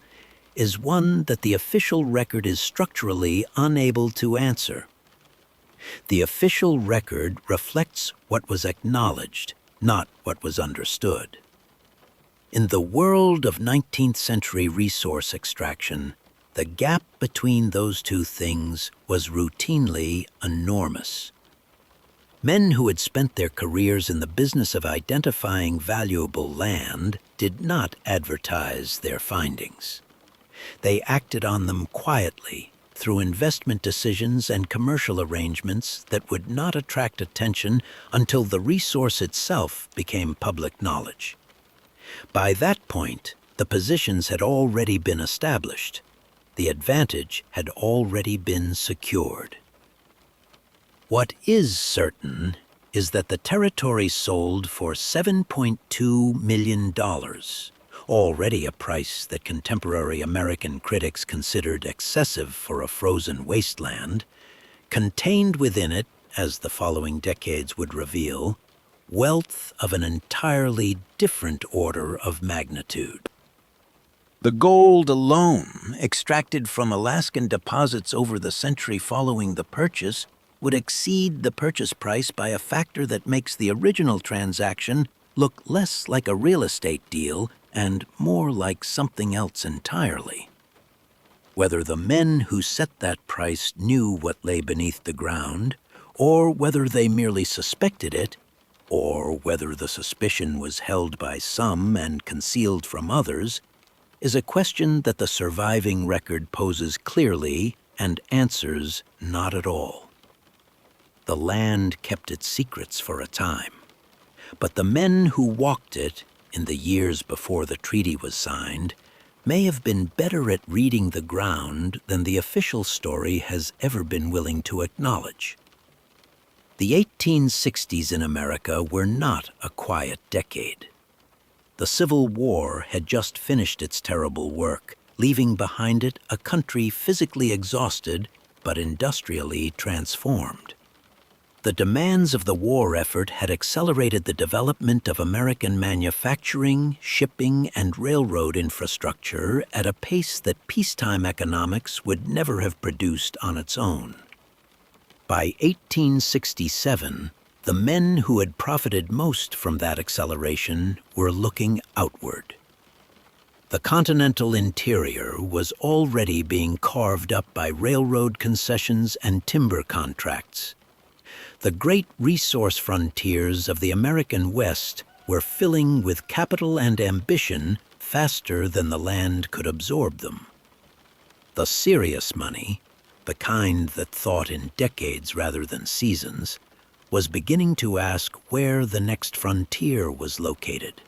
is one that the official record is structurally unable to answer. The official record reflects what was acknowledged, not what was understood. In the world of 19th century resource extraction, the gap between those two things was routinely enormous. Men who had spent their careers in the business of identifying valuable land did not advertise their findings. They acted on them quietly through investment decisions and commercial arrangements that would not attract attention until the resource itself became public knowledge. By that point, the positions had already been established. The advantage had already been secured. What is certain is that the territory sold for $7.2 million, already a price that contemporary American critics considered excessive for a frozen wasteland, contained within it, as the following decades would reveal, wealth of an entirely different order of magnitude. The gold alone, extracted from Alaskan deposits over the century following the purchase, would exceed the purchase price by a factor that makes the original transaction look less like a real estate deal and more like something else entirely. Whether the men who set that price knew what lay beneath the ground, or whether they merely suspected it, or whether the suspicion was held by some and concealed from others, is a question that the surviving record poses clearly and answers not at all. The land kept its secrets for a time, but the men who walked it in the years before the treaty was signed may have been better at reading the ground than the official story has ever been willing to acknowledge. The 1860s in America were not a quiet decade. The Civil War had just finished its terrible work, leaving behind it a country physically exhausted but industrially transformed. The demands of the war effort had accelerated the development of American manufacturing, shipping, and railroad infrastructure at a pace that peacetime economics would never have produced on its own. By 1867, the men who had profited most from that acceleration were looking outward. The continental interior was already being carved up by railroad concessions and timber contracts. The great resource frontiers of the American West were filling with capital and ambition faster than the land could absorb them. The serious money, the kind that thought in decades rather than seasons, was beginning to ask where the next frontier was located.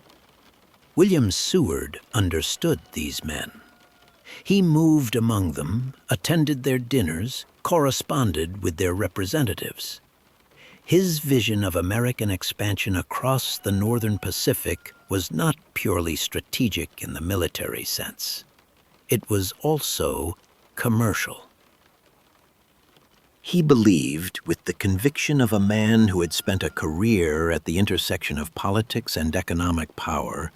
William Seward understood these men. He moved among them, attended their dinners, corresponded with their representatives. His vision of American expansion across the northern Pacific was not purely strategic in the military sense. It was also commercial. He believed, with the conviction of a man who had spent a career at the intersection of politics and economic power,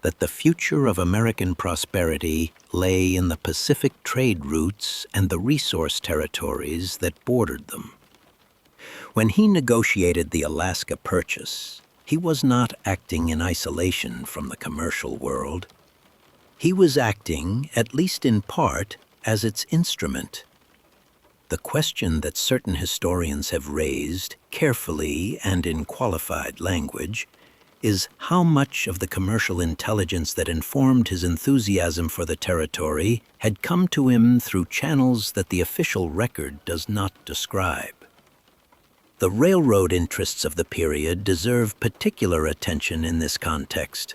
that the future of American prosperity lay in the Pacific trade routes and the resource territories that bordered them. When he negotiated the Alaska Purchase, he was not acting in isolation from the commercial world. He was acting, at least in part, as its instrument. The question that certain historians have raised, carefully and in qualified language, is how much of the commercial intelligence that informed his enthusiasm for the territory had come to him through channels that the official record does not describe. The railroad interests of the period deserve particular attention in this context.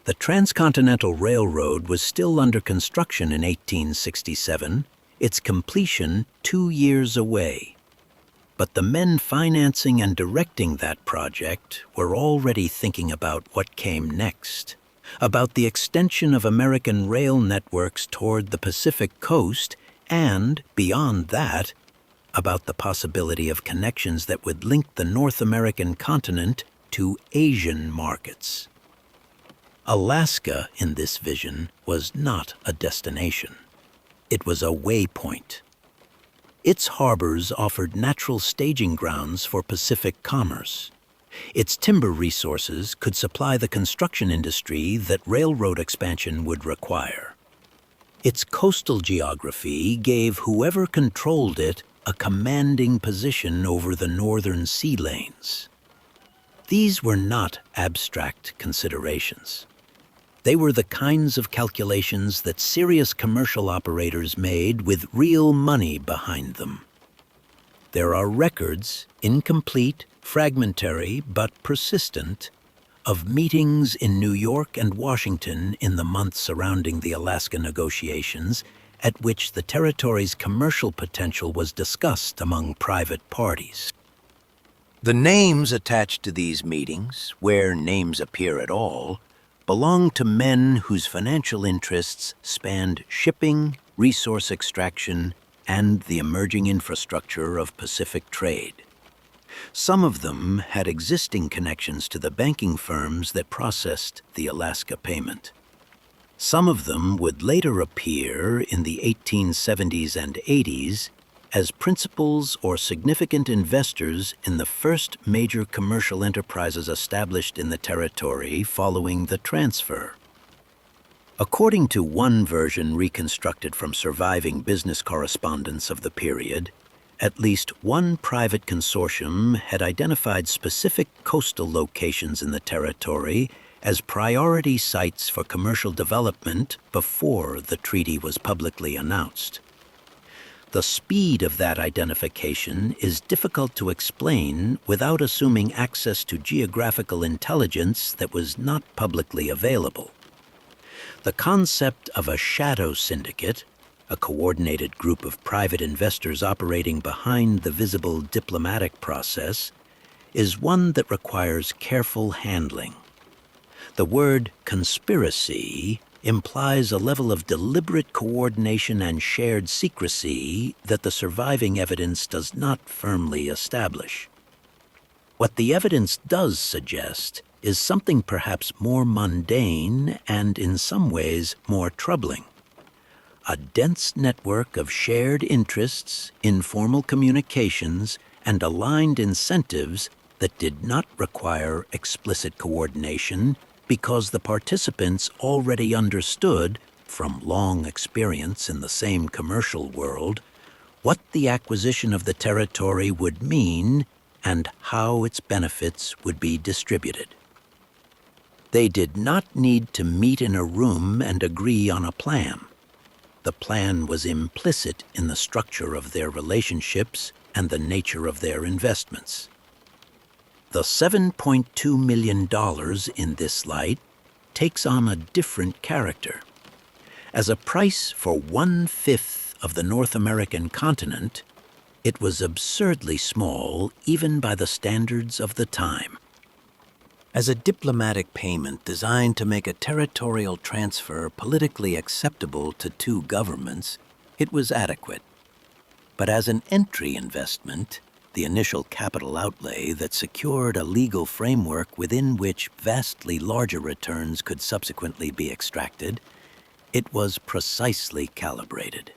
The Transcontinental Railroad was still under construction in 1867, its completion 2 years away. But the men financing and directing that project were already thinking about what came next, about the extension of American rail networks toward the Pacific coast, and, beyond that, about the possibility of connections that would link the North American continent to Asian markets. Alaska, in this vision, was not a destination. It was a waypoint. Its harbors offered natural staging grounds for Pacific commerce. Its timber resources could supply the construction industry that railroad expansion would require. Its coastal geography gave whoever controlled it a commanding position over the northern sea lanes. These were not abstract considerations. They were the kinds of calculations that serious commercial operators made with real money behind them. There are records, incomplete, fragmentary, but persistent, of meetings in New York and Washington in the months surrounding the Alaska negotiations, at which the territory's commercial potential was discussed among private parties. The names attached to these meetings, where names appear at all, belonged to men whose financial interests spanned shipping, resource extraction, and the emerging infrastructure of Pacific trade. Some of them had existing connections to the banking firms that processed the Alaska payment. Some of them would later appear in the 1870s and 80s as principals or significant investors in the first major commercial enterprises established in the territory following the transfer. According to one version reconstructed from surviving business correspondence of the period, at least one private consortium had identified specific coastal locations in the territory as priority sites for commercial development before the treaty was publicly announced. The speed of that identification is difficult to explain without assuming access to geographical intelligence that was not publicly available. The concept of a shadow syndicate, a coordinated group of private investors operating behind the visible diplomatic process, is one that requires careful handling. The word conspiracy implies a level of deliberate coordination and shared secrecy that the surviving evidence does not firmly establish. What the evidence does suggest is something perhaps more mundane and in some ways more troubling. A dense network of shared interests, informal communications, and aligned incentives that did not require explicit coordination because the participants already understood, from long experience in the same commercial world, what the acquisition of the territory would mean and how its benefits would be distributed. They did not need to meet in a room and agree on a plan. The plan was implicit in the structure of their relationships and the nature of their investments. The $7.2 million in this light takes on a different character. As a price for 1/5 of the North American continent, it was absurdly small even by the standards of the time. As a diplomatic payment designed to make a territorial transfer politically acceptable to two governments, it was adequate. But as an entry investment, the initial capital outlay that secured a legal framework within which vastly larger returns could subsequently be extracted, it was precisely calibrated.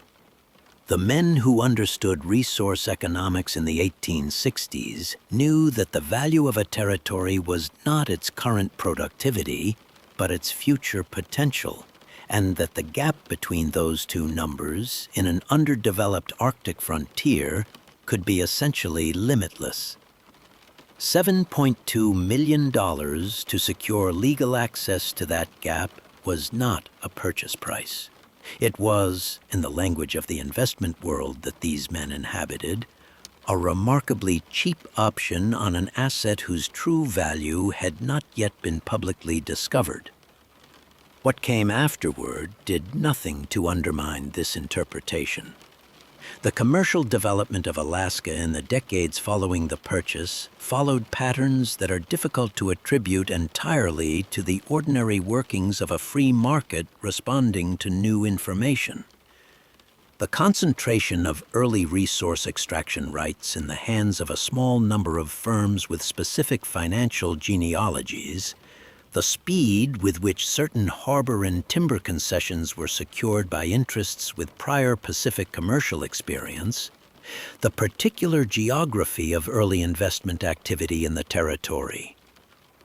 The men who understood resource economics in the 1860s knew that the value of a territory was not its current productivity, but its future potential, and that the gap between those two numbers in an underdeveloped Arctic frontier could be essentially limitless. $7.2 million to secure legal access to that gap was not a purchase price. It was, in the language of the investment world that these men inhabited, a remarkably cheap option on an asset whose true value had not yet been publicly discovered. What came afterward did nothing to undermine this interpretation. The commercial development of Alaska in the decades following the purchase followed patterns that are difficult to attribute entirely to the ordinary workings of a free market responding to new information. The concentration of early resource extraction rights in the hands of a small number of firms with specific financial genealogies, the speed with which certain harbor and timber concessions were secured by interests with prior Pacific commercial experience, the particular geography of early investment activity in the territory.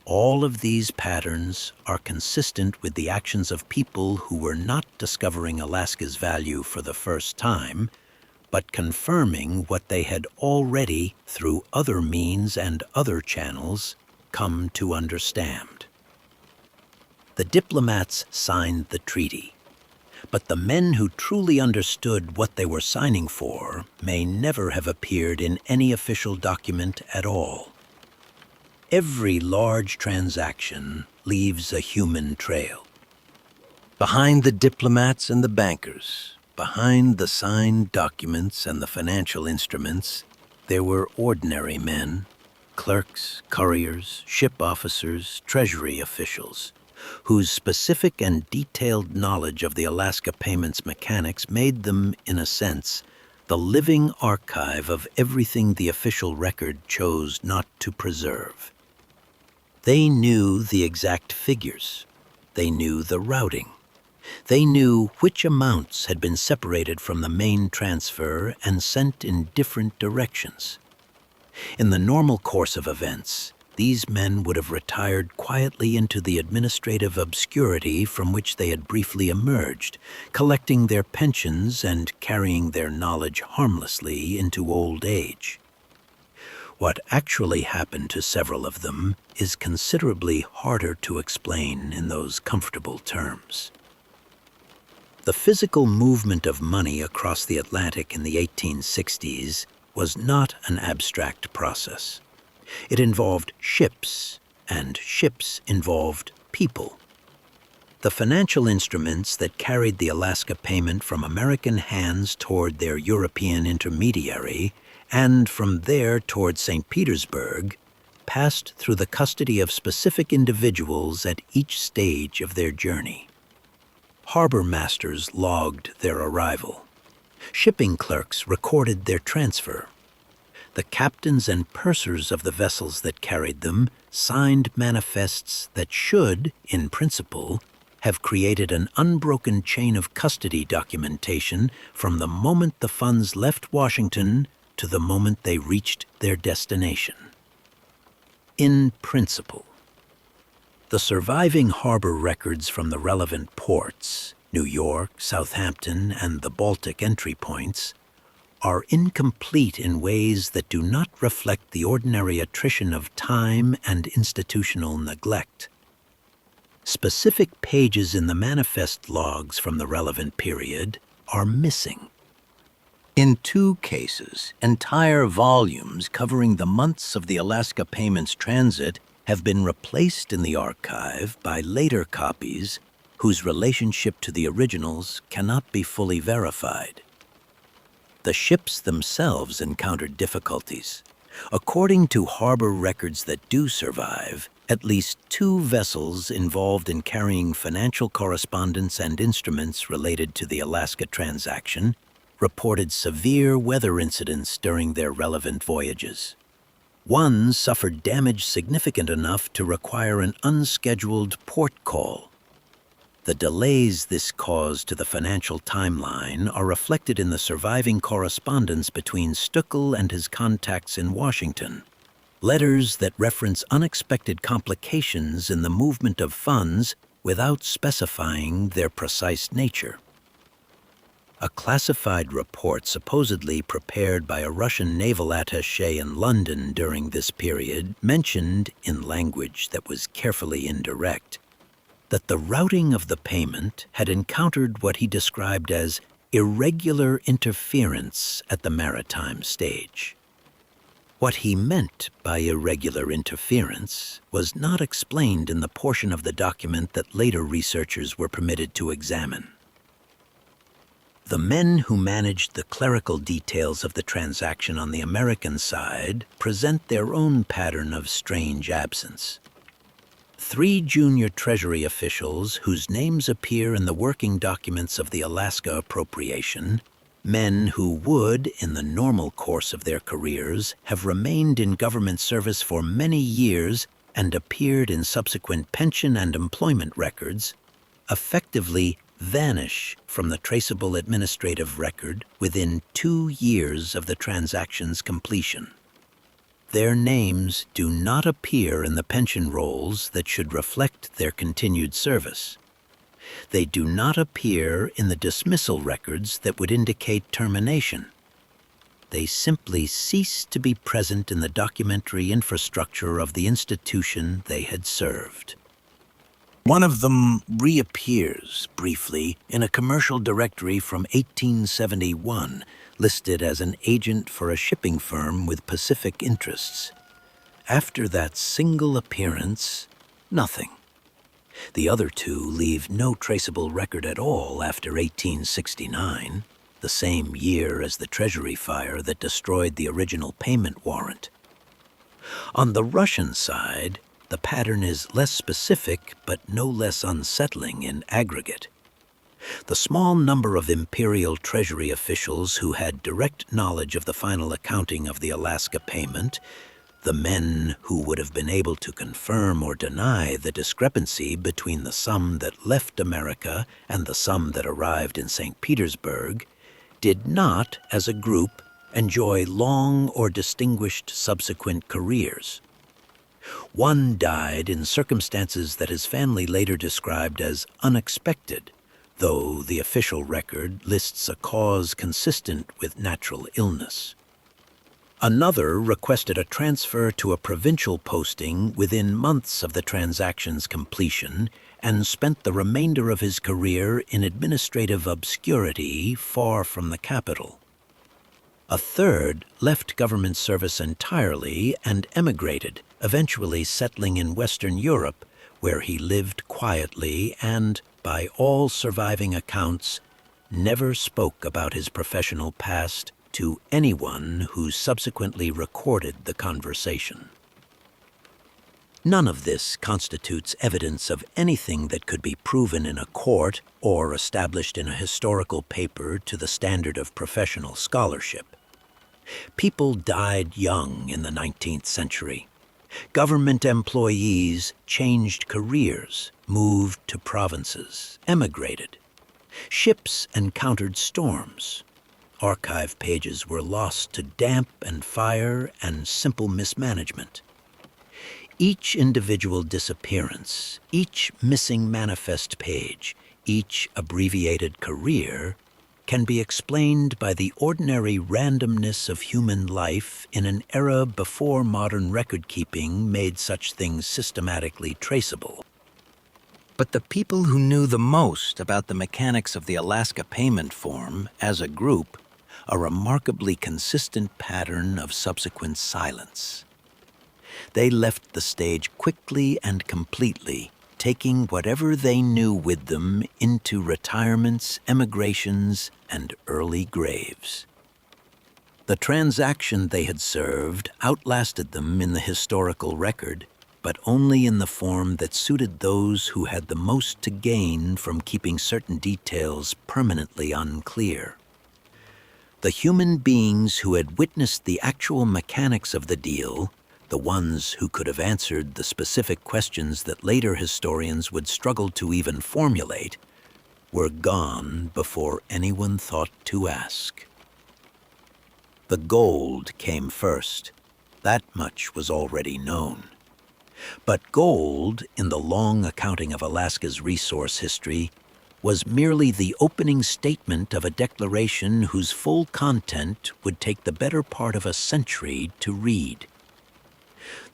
All of these patterns are consistent with the actions of people who were not discovering Alaska's value for the first time, but confirming what they had already, through other means and other channels, come to understand. The diplomats signed the treaty, but the men who truly understood what they were signing for may never have appeared in any official document at all. Every large transaction leaves a human trail. Behind the diplomats and the bankers, behind the signed documents and the financial instruments, there were ordinary men, clerks, couriers, ship officers, treasury officials, whose specific and detailed knowledge of the Alaska payments mechanics made them, in a sense, the living archive of everything the official record chose not to preserve. They knew the exact figures. They knew the routing. They knew which amounts had been separated from the main transfer and sent in different directions. In the normal course of events, these men would have retired quietly into the administrative obscurity from which they had briefly emerged, collecting their pensions and carrying their knowledge harmlessly into old age. What actually happened to several of them is considerably harder to explain in those comfortable terms. The physical movement of money across the Atlantic in the 1860s was not an abstract process. It involved ships, and ships involved people. The financial instruments that carried the Alaska payment from American hands toward their European intermediary and from there toward St. Petersburg passed through the custody of specific individuals at each stage of their journey. Harbor masters logged their arrival. Shipping clerks recorded their transfer. The captains and pursers of the vessels that carried them signed manifests that should, in principle, have created an unbroken chain of custody documentation from the moment the funds left Washington to the moment they reached their destination. In principle. The surviving harbor records from the relevant ports, New York, Southampton, and the Baltic entry points, are incomplete in ways that do not reflect the ordinary attrition of time and institutional neglect. Specific pages in the manifest logs from the relevant period are missing. In 2 cases, entire volumes covering the months of the Alaska Payments transit have been replaced in the archive by later copies whose relationship to the originals cannot be fully verified. The ships themselves encountered difficulties. According to harbor records that do survive, at least 2 vessels involved in carrying financial correspondence and instruments related to the Alaska transaction reported severe weather incidents during their relevant voyages. One suffered damage significant enough to require an unscheduled port call. The delays this caused to the financial timeline are reflected in the surviving correspondence between Stuckel and his contacts in Washington, letters that reference unexpected complications in the movement of funds without specifying their precise nature. A classified report supposedly prepared by a Russian naval attaché in London during this period mentioned, in language that was carefully indirect, that the routing of the payment had encountered what he described as irregular interference at the maritime stage. What he meant by irregular interference was not explained in the portion of the document that later researchers were permitted to examine. The men who managed the clerical details of the transaction on the American side present their own pattern of strange absence. 3 junior Treasury officials whose names appear in the working documents of the Alaska appropriation, men who would, in the normal course of their careers, have remained in government service for many years and appeared in subsequent pension and employment records, effectively vanish from the traceable administrative record within 2 years of the transaction's completion. Their names do not appear in the pension rolls that should reflect their continued service. They do not appear in the dismissal records that would indicate termination. They simply cease to be present in the documentary infrastructure of the institution they had served. One of them reappears briefly in a commercial directory from 1871, listed as an agent for a shipping firm with Pacific interests. After that single appearance, nothing. The other 2 leave no traceable record at all after 1869, the same year as the Treasury fire that destroyed the original payment warrant. On the Russian side, the pattern is less specific but no less unsettling in aggregate. The small number of imperial treasury officials who had direct knowledge of the final accounting of the Alaska payment, the men who would have been able to confirm or deny the discrepancy between the sum that left America and the sum that arrived in St. Petersburg, did not, as a group, enjoy long or distinguished subsequent careers. One died in circumstances that his family later described as unexpected, though the official record lists a cause consistent with natural illness. Another requested a transfer to a provincial posting within months of the transaction's completion and spent the remainder of his career in administrative obscurity far from the capital. A third left government service entirely and emigrated, eventually settling in Western Europe, where he lived quietly and, by all surviving accounts, never spoke about his professional past to anyone who subsequently recorded the conversation. None of this constitutes evidence of anything that could be proven in a court or established in a historical paper to the standard of professional scholarship. People died young in the 19th century. Government employees changed careers, moved to provinces, emigrated. Ships encountered storms. Archive pages were lost to damp and fire and simple mismanagement. Each individual disappearance, each missing manifest page, each abbreviated career can be explained by the ordinary randomness of human life in an era before modern record-keeping made such things systematically traceable. But the people who knew the most about the mechanics of the Alaska payment form, as a group, a remarkably consistent pattern of subsequent silence. They left the stage quickly and completely, taking whatever they knew with them into retirements, emigrations, and early graves. The transaction they had served outlasted them in the historical record, but only in the form that suited those who had the most to gain from keeping certain details permanently unclear. The human beings who had witnessed the actual mechanics of the deal, the ones who could have answered the specific questions that later historians would struggle to even formulate, were gone before anyone thought to ask. The gold came first. That much was already known. But gold, in the long accounting of Alaska's resource history, was merely the opening statement of a declaration whose full content would take the better part of a century to read.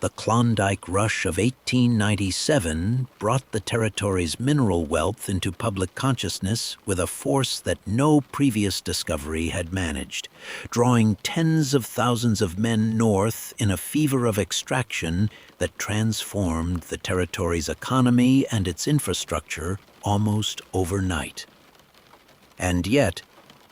The Klondike Rush of 1897 brought the territory's mineral wealth into public consciousness with a force that no previous discovery had managed, drawing tens of thousands of men north in a fever of extraction that transformed the territory's economy and its infrastructure almost overnight. And yet,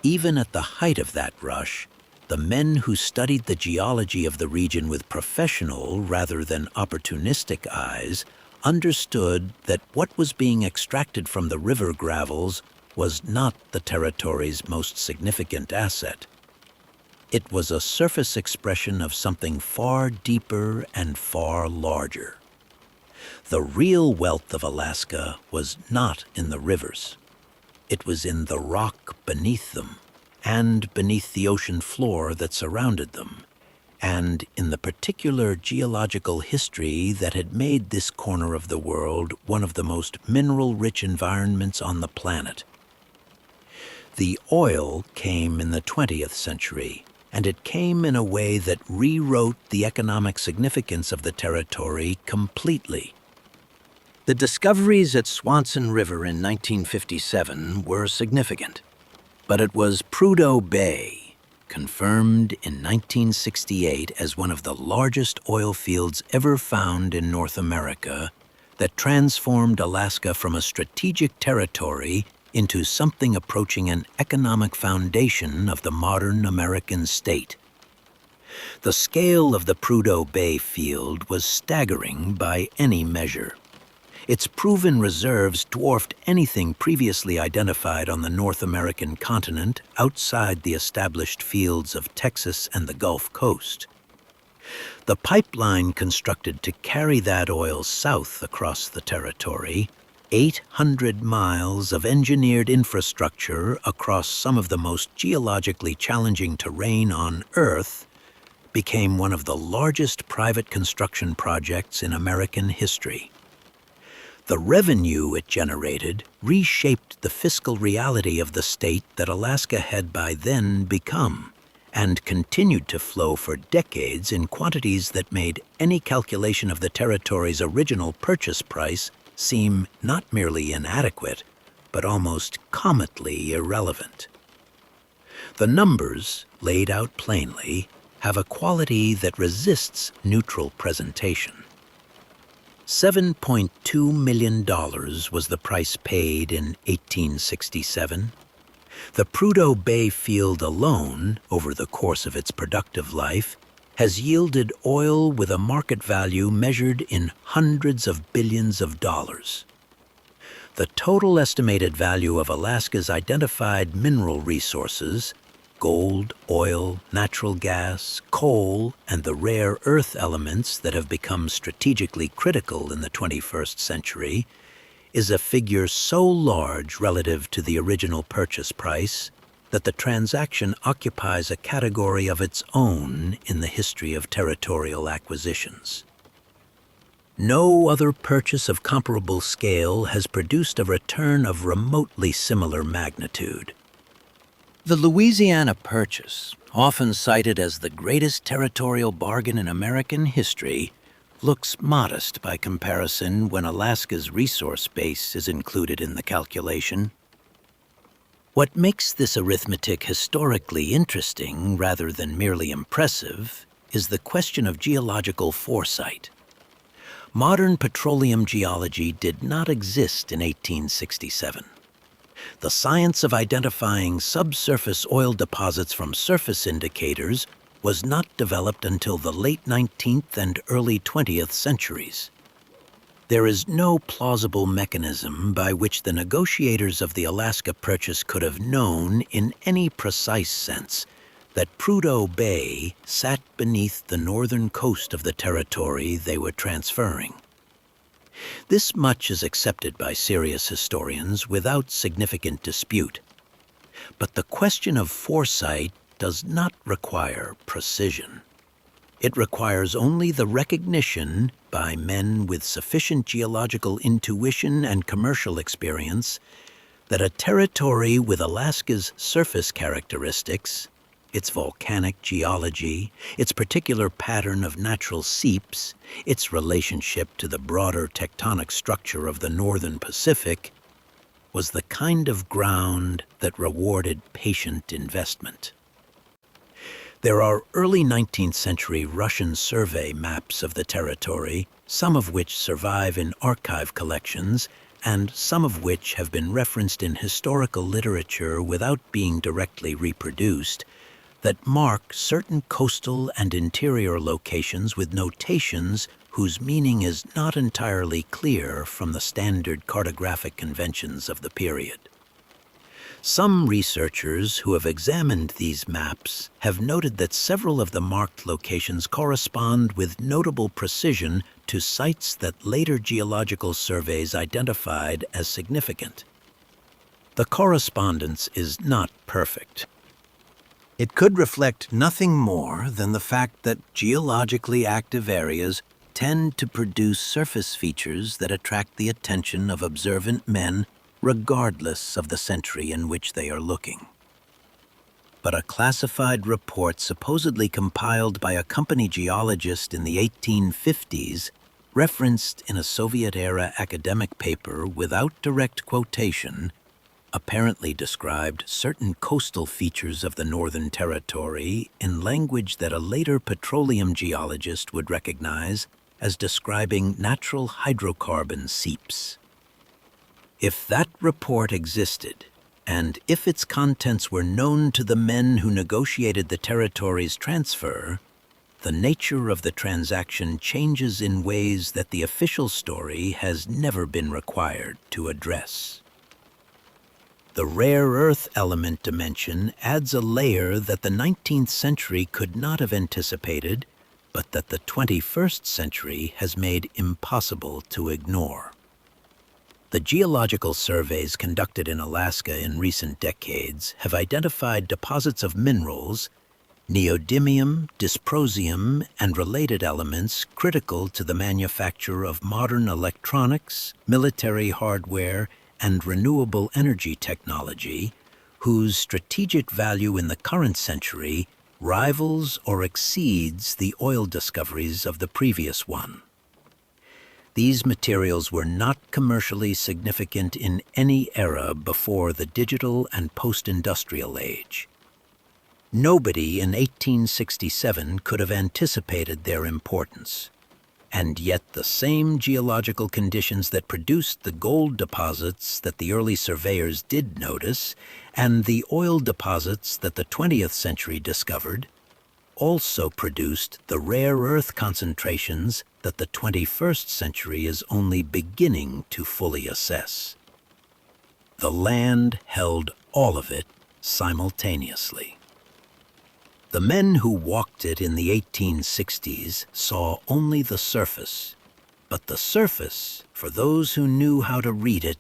even at the height of that rush, the men who studied the geology of the region with professional rather than opportunistic eyes understood that what was being extracted from the river gravels was not the territory's most significant asset. It was a surface expression of something far deeper and far larger. The real wealth of Alaska was not in the rivers. It was in the rock beneath them, and beneath the ocean floor that surrounded them, and in the particular geological history that had made this corner of the world one of the most mineral-rich environments on the planet. The oil came in the 20th century, and it came in a way that rewrote the economic significance of the territory completely. The discoveries at Swanson River in 1957 were significant. But it was Prudhoe Bay, confirmed in 1968 as one of the largest oil fields ever found in North America, that transformed Alaska from a strategic territory into something approaching an economic foundation of the modern American state. The scale of the Prudhoe Bay field was staggering by any measure. Its proven reserves dwarfed anything previously identified on the North American continent outside the established fields of Texas and the Gulf Coast. The pipeline constructed to carry that oil south across the territory, 800 miles of engineered infrastructure across some of the most geologically challenging terrain on Earth, became one of the largest private construction projects in American history. The revenue it generated reshaped the fiscal reality of the state that Alaska had by then become, and continued to flow for decades in quantities that made any calculation of the territory's original purchase price seem not merely inadequate, but almost comically irrelevant. The numbers, laid out plainly, have a quality that resists neutral presentation. $7.2 million was the price paid in 1867. The Prudhoe Bay field alone, over the course of its productive life, has yielded oil with a market value measured in hundreds of billions of dollars. The total estimated value of Alaska's identified mineral resources, gold, oil, natural gas, coal, and the rare earth elements that have become strategically critical in the 21st century, is a figure so large relative to the original purchase price that the transaction occupies a category of its own in the history of territorial acquisitions. No other purchase of comparable scale has produced a return of remotely similar magnitude. The Louisiana Purchase, often cited as the greatest territorial bargain in American history, looks modest by comparison when Alaska's resource base is included in the calculation. What makes this arithmetic historically interesting rather than merely impressive is the question of geological foresight. Modern petroleum geology did not exist in 1867. The science of identifying subsurface oil deposits from surface indicators was not developed until the late 19th and early 20th centuries. There is no plausible mechanism by which the negotiators of the Alaska Purchase could have known, in any precise sense, that Prudhoe Bay sat beneath the northern coast of the territory they were transferring. This much is accepted by serious historians without significant dispute. But the question of foresight does not require precision. It requires only the recognition by men with sufficient geological intuition and commercial experience that a territory with Alaska's surface characteristics, its volcanic geology, its particular pattern of natural seeps, its relationship to the broader tectonic structure of the northern Pacific, was the kind of ground that rewarded patient investment. There are early 19th century Russian survey maps of the territory, some of which survive in archive collections, and some of which have been referenced in historical literature without being directly reproduced, that mark certain coastal and interior locations with notations whose meaning is not entirely clear from the standard cartographic conventions of the period. Some researchers who have examined these maps have noted that several of the marked locations correspond with notable precision to sites that later geological surveys identified as significant. The correspondence is not perfect. It could reflect nothing more than the fact that geologically active areas tend to produce surface features that attract the attention of observant men regardless of the century in which they are looking. But a classified report supposedly compiled by a company geologist in the 1850s, referenced in a Soviet-era academic paper without direct quotation, apparently described certain coastal features of the Northern Territory in language that a later petroleum geologist would recognize as describing natural hydrocarbon seeps. If that report existed, and if its contents were known to the men who negotiated the territory's transfer, the nature of the transaction changes in ways that the official story has never been required to address. The rare earth element dimension adds a layer that the 19th century could not have anticipated, but that the 21st century has made impossible to ignore. The geological surveys conducted in Alaska in recent decades have identified deposits of minerals, neodymium, dysprosium, and related elements critical to the manufacture of modern electronics, military hardware, and renewable energy technology, whose strategic value in the current century rivals or exceeds the oil discoveries of the previous one. These materials were not commercially significant in any era before the digital and post-industrial age. Nobody in 1867 could have anticipated their importance, and yet the same geological conditions that produced the gold deposits that the early surveyors did notice, and the oil deposits that the 20th century discovered, also produced the rare earth concentrations that the 21st century is only beginning to fully assess. The land held all of it simultaneously. The men who walked it in the 1860s saw only the surface, but the surface, for those who knew how to read it,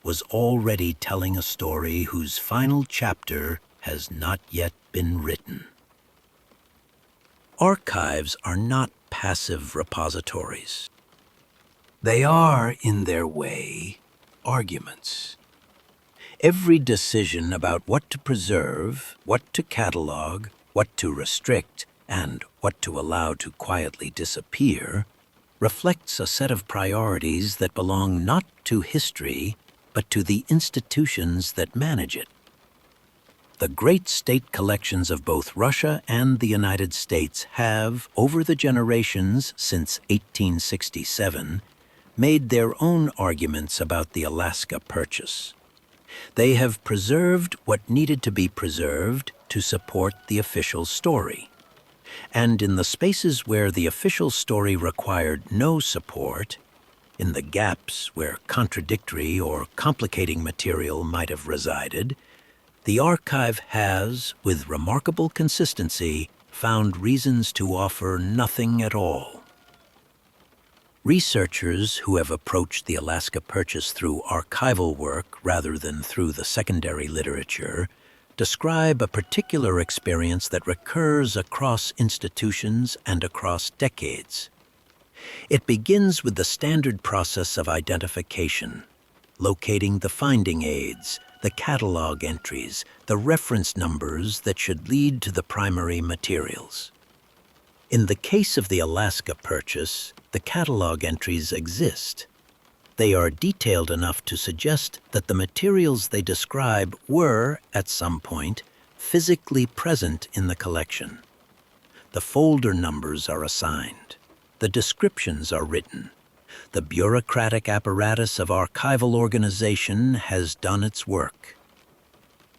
was already telling a story whose final chapter has not yet been written. Archives are not passive repositories. They are, in their way, arguments. Every decision about what to preserve, what to catalog, what to restrict, and what to allow to quietly disappear reflects a set of priorities that belong not to history, but to the institutions that manage it. The great state collections of both Russia and the United States have, over the generations since 1867, made their own arguments about the Alaska Purchase. They have preserved what needed to be preserved to support the official story. And in the spaces where the official story required no support, in the gaps where contradictory or complicating material might have resided, the archive has, with remarkable consistency, found reasons to offer nothing at all. Researchers who have approached the Alaska Purchase through archival work rather than through the secondary literature describe a particular experience that recurs across institutions and across decades. It begins with the standard process of identification, locating the finding aids, the catalog entries, the reference numbers that should lead to the primary materials. In the case of the Alaska Purchase, the catalog entries exist. They are detailed enough to suggest that the materials they describe were, at some point, physically present in the collection. The folder numbers are assigned. The descriptions are written. The bureaucratic apparatus of archival organization has done its work.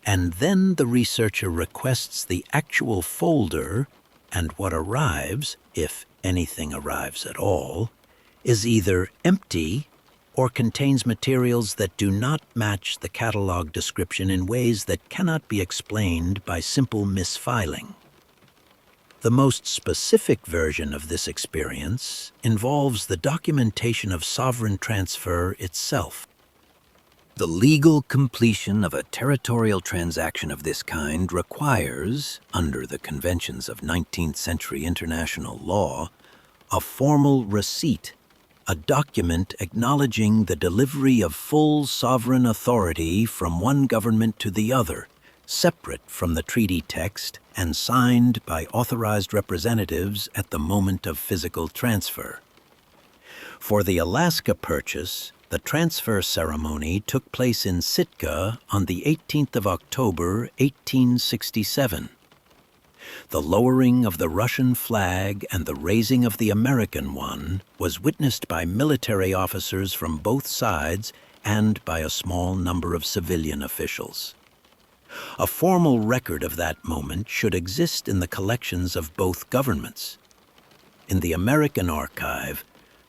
And then the researcher requests the actual folder, and what arrives, if anything arrives at all, is either empty or contains materials that do not match the catalog description in ways that cannot be explained by simple misfiling. The most specific version of this experience involves the documentation of sovereign transfer itself. The legal completion of a territorial transaction of this kind requires, under the conventions of 19th century international law, a formal receipt, a document acknowledging the delivery of full sovereign authority from one government to the other, separate from the treaty text and signed by authorized representatives at the moment of physical transfer. For the Alaska Purchase, the transfer ceremony took place in Sitka on the 18th of October, 1867. The lowering of the Russian flag and the raising of the American one was witnessed by military officers from both sides and by a small number of civilian officials. A formal record of that moment should exist in the collections of both governments. In the American archive,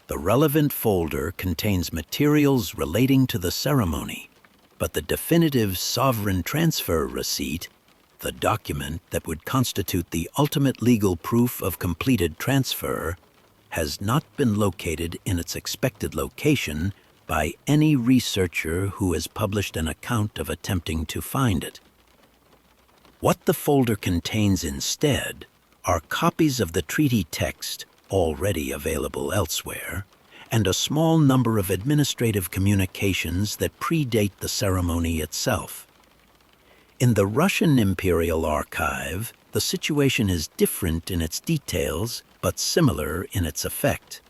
the relevant folder contains materials relating to the ceremony, but the definitive sovereign transfer receipt, the document that would constitute the ultimate legal proof of completed transfer, has not been located in its expected location by any researcher who has published an account of attempting to find it. What the folder contains instead are copies of the treaty text already available elsewhere, and a small number of administrative communications that predate the ceremony itself. In the Russian Imperial Archive, the situation is different in its details, but similar in its effect.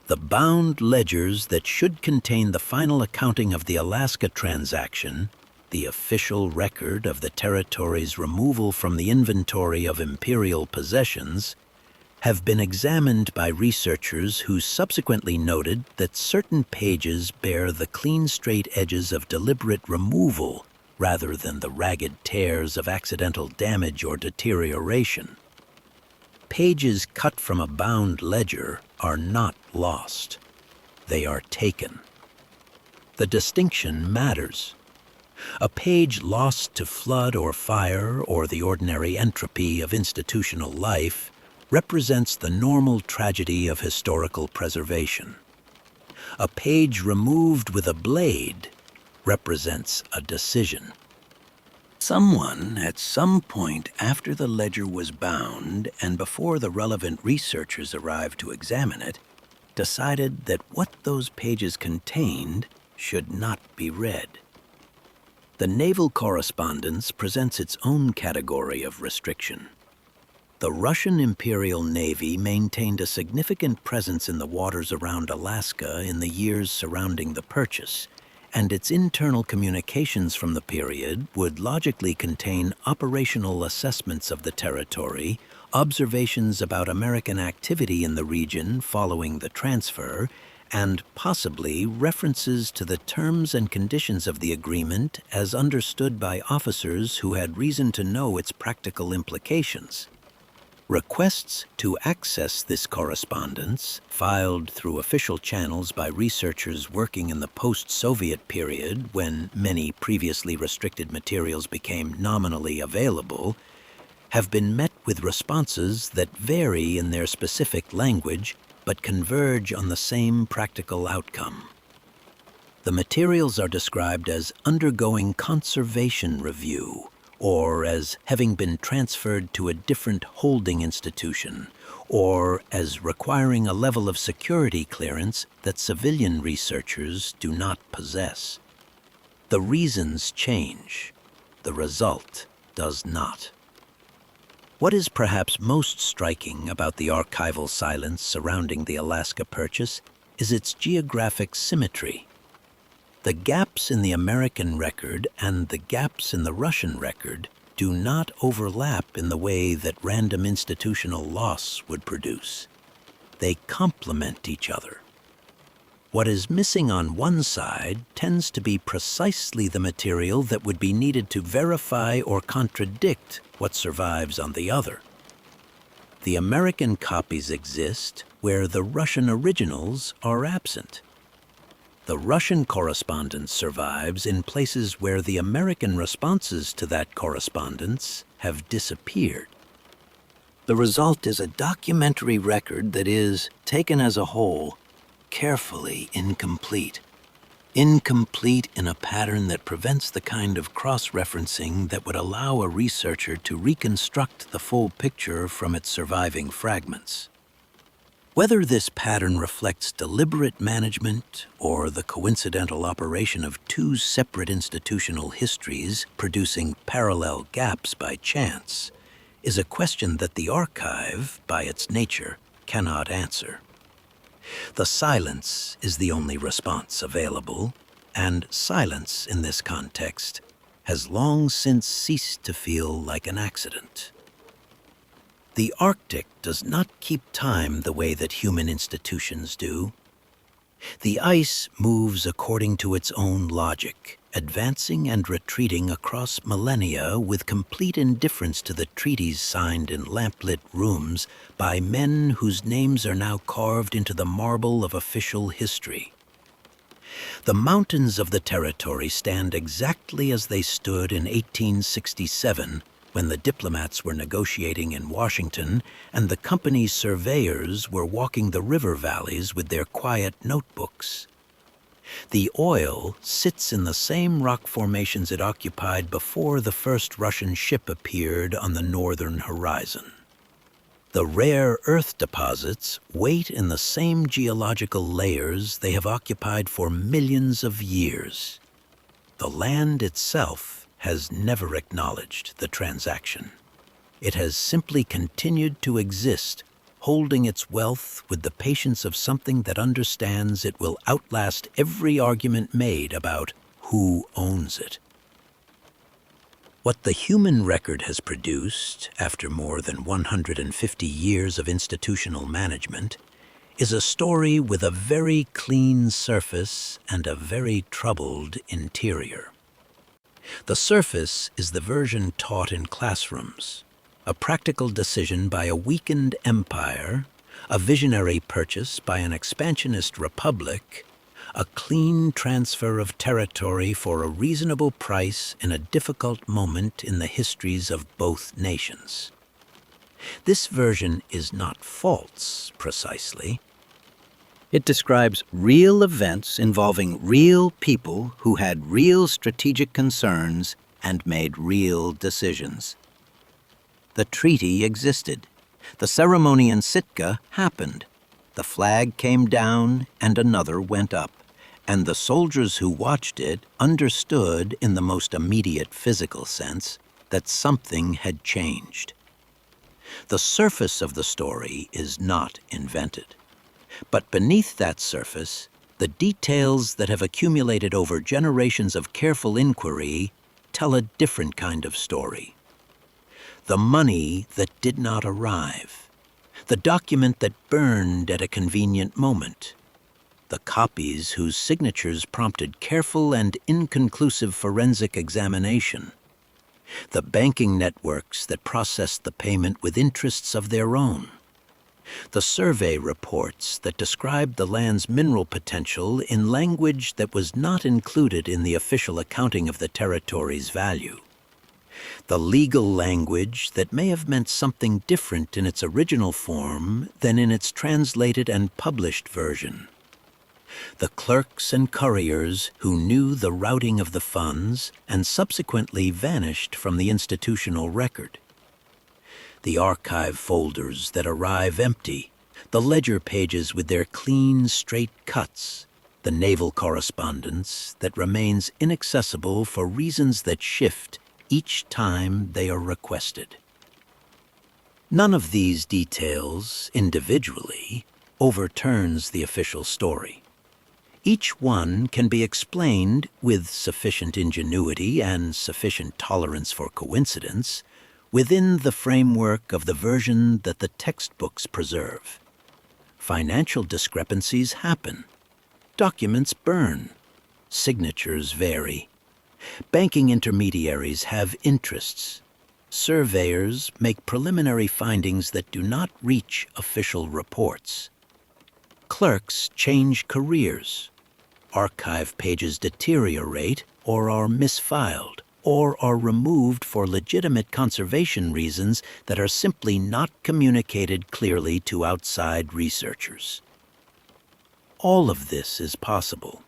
The bound ledgers that should contain the final accounting of the Alaska transaction, the official record of the territory's removal from the inventory of imperial possessions, have been examined by researchers who subsequently noted that certain pages bear the clean straight edges of deliberate removal rather than the ragged tears of accidental damage or deterioration. Pages cut from a bound ledger are not lost. They are taken. The distinction matters. A page lost to flood or fire or the ordinary entropy of institutional life represents the normal tragedy of historical preservation. A page removed with a blade represents a decision. Someone, at some point after the ledger was bound and before the relevant researchers arrived to examine it, decided that what those pages contained should not be read. The naval correspondence presents its own category of restriction. The Russian Imperial Navy maintained a significant presence in the waters around Alaska in the years surrounding the purchase, and its internal communications from the period would logically contain operational assessments of the territory, observations about American activity in the region following the transfer, and possibly references to the terms and conditions of the agreement as understood by officers who had reason to know its practical implications. Requests to access this correspondence, filed through official channels by researchers working in the post-Soviet period when many previously restricted materials became nominally available, have been met with responses that vary in their specific language but converge on the same practical outcome. The materials are described as undergoing conservation review, or as having been transferred to a different holding institution, or as requiring a level of security clearance that civilian researchers do not possess. The reasons change. The result does not. What is perhaps most striking about the archival silence surrounding the Alaska purchase is its geographic symmetry. The gaps in the American record and the gaps in the Russian record do not overlap in the way that random institutional loss would produce. They complement each other. What is missing on one side tends to be precisely the material that would be needed to verify or contradict what survives on the other. The American copies exist where the Russian originals are absent. The Russian correspondence survives in places where the American responses to that correspondence have disappeared. The result is a documentary record that is, taken as a whole, carefully incomplete. Incomplete in a pattern that prevents the kind of cross-referencing that would allow a researcher to reconstruct the full picture from its surviving fragments. Whether this pattern reflects deliberate management or the coincidental operation of two separate institutional histories producing parallel gaps by chance is a question that the archive, by its nature, cannot answer. The silence is the only response available, and silence in this context has long since ceased to feel like an accident. The Arctic does not keep time the way that human institutions do. The ice moves according to its own logic, advancing and retreating across millennia with complete indifference to the treaties signed in lamplit rooms by men whose names are now carved into the marble of official history. The mountains of the territory stand exactly as they stood in 1867, when the diplomats were negotiating in Washington and the company's surveyors were walking the river valleys with their quiet notebooks. The oil sits in the same rock formations it occupied before the first Russian ship appeared on the northern horizon. The rare earth deposits wait in the same geological layers they have occupied for millions of years. The land itself has never acknowledged the transaction. It has simply continued to exist, holding its wealth with the patience of something that understands it will outlast every argument made about who owns it. What the human record has produced, after more than 150 years of institutional management, is a story with a very clean surface and a very troubled interior. The surface is the version taught in classrooms, a practical decision by a weakened empire, a visionary purchase by an expansionist republic, a clean transfer of territory for a reasonable price in a difficult moment in the histories of both nations. This version is not false, precisely. It describes real events involving real people who had real strategic concerns and made real decisions. The treaty existed. The ceremony in Sitka happened. The flag came down and another went up, and the soldiers who watched it understood in the most immediate physical sense that something had changed. The surface of the story is not invented, but beneath that surface, the details that have accumulated over generations of careful inquiry tell a different kind of story. The money that did not arrive, the document that burned at a convenient moment, the copies whose signatures prompted careful and inconclusive forensic examination, the banking networks that processed the payment with interests of their own, the survey reports that described the land's mineral potential in language that was not included in the official accounting of the territory's value, the legal language that may have meant something different in its original form than in its translated and published version, the clerks and couriers who knew the routing of the funds and subsequently vanished from the institutional record, the archive folders that arrive empty, the ledger pages with their clean, straight cuts, the naval correspondence that remains inaccessible for reasons that shift each time they are requested. None of these details, individually, overturns the official story. Each one can be explained with sufficient ingenuity and sufficient tolerance for coincidence within the framework of the version that the textbooks preserve. Financial discrepancies happen. Documents burn. Signatures vary. Banking intermediaries have interests. Surveyors make preliminary findings that do not reach official reports. Clerks change careers. Archive pages deteriorate or are misfiled, or are removed for legitimate conservation reasons that are simply not communicated clearly to outside researchers. All of this is possible.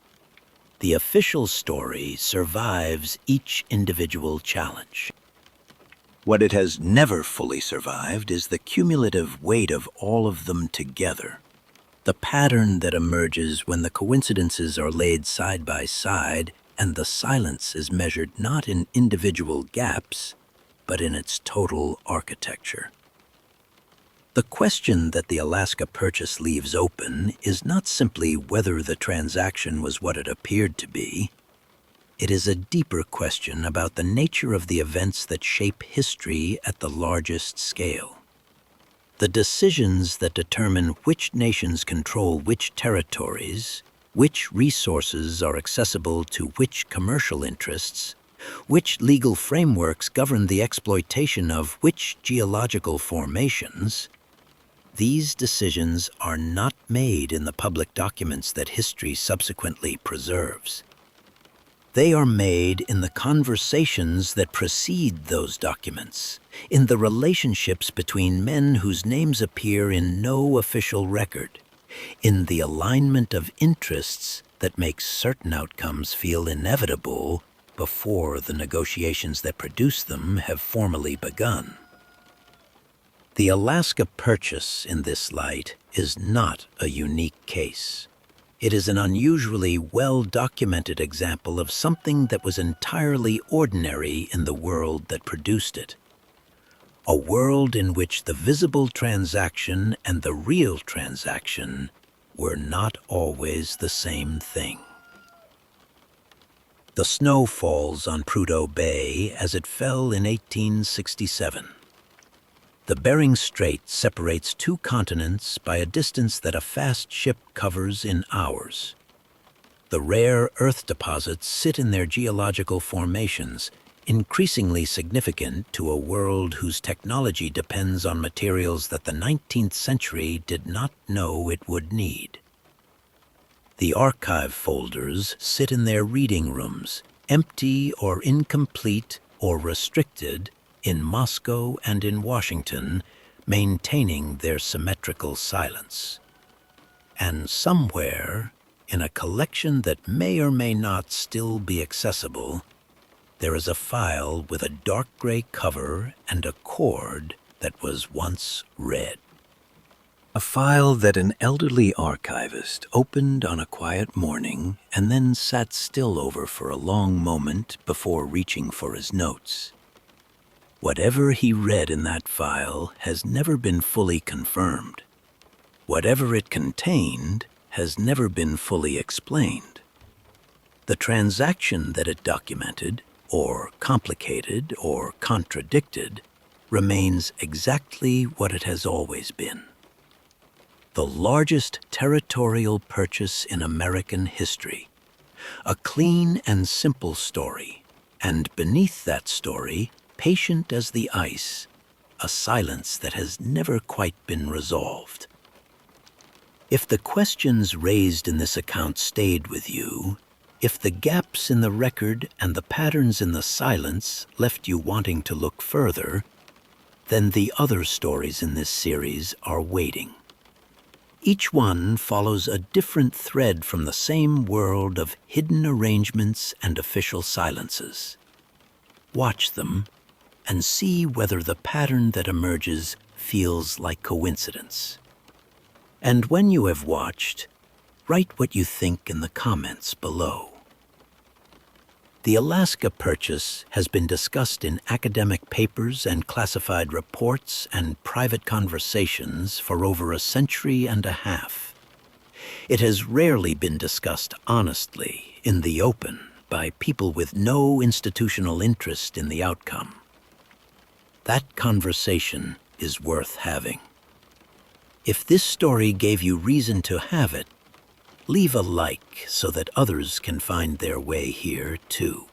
The official story survives each individual challenge. What it has never fully survived is the cumulative weight of all of them together. The pattern that emerges when the coincidences are laid side by side and the silence is measured not in individual gaps, but in its total architecture. The question that the Alaska Purchase leaves open is not simply whether the transaction was what it appeared to be. It is a deeper question about the nature of the events that shape history at the largest scale. The decisions that determine which nations control which territories, which resources are accessible to which commercial interests, which legal frameworks govern the exploitation of which geological formations, these decisions are not made in the public documents that history subsequently preserves. They are made in the conversations that precede those documents, in the relationships between men whose names appear in no official record, in the alignment of interests that makes certain outcomes feel inevitable before the negotiations that produce them have formally begun. The Alaska Purchase, in this light, is not a unique case. It is an unusually well-documented example of something that was entirely ordinary in the world that produced it. A world in which the visible transaction and the real transaction were not always the same thing. The snow falls on Prudhoe Bay as it fell in 1867. The Bering Strait separates two continents by a distance that a fast ship covers in hours. The rare earth deposits sit in their geological formations, increasingly significant to a world whose technology depends on materials that the 19th century did not know it would need. The archive folders sit in their reading rooms, empty or incomplete or restricted, in Moscow and in Washington, maintaining their symmetrical silence. And somewhere, in a collection that may or may not still be accessible, there is a file with a dark gray cover and a cord that was once red. A file that an elderly archivist opened on a quiet morning and then sat still over for a long moment before reaching for his notes. Whatever he read in that file has never been fully confirmed. Whatever it contained has never been fully explained. The transaction that it documented, or complicated, or contradicted, remains exactly what it has always been. The largest territorial purchase in American history. A clean and simple story, and beneath that story, patient as the ice, a silence that has never quite been resolved. If the questions raised in this account stayed with you, if the gaps in the record and the patterns in the silence left you wanting to look further, then the other stories in this series are waiting. Each one follows a different thread from the same world of hidden arrangements and official silences. Watch them and see whether the pattern that emerges feels like coincidence. And when you have watched, write what you think in the comments below. The Alaska Purchase has been discussed in academic papers and classified reports and private conversations for over a century and a half. It has rarely been discussed honestly, in the open, by people with no institutional interest in the outcome. That conversation is worth having. If this story gave you reason to have it, leave a like so that others can find their way here too.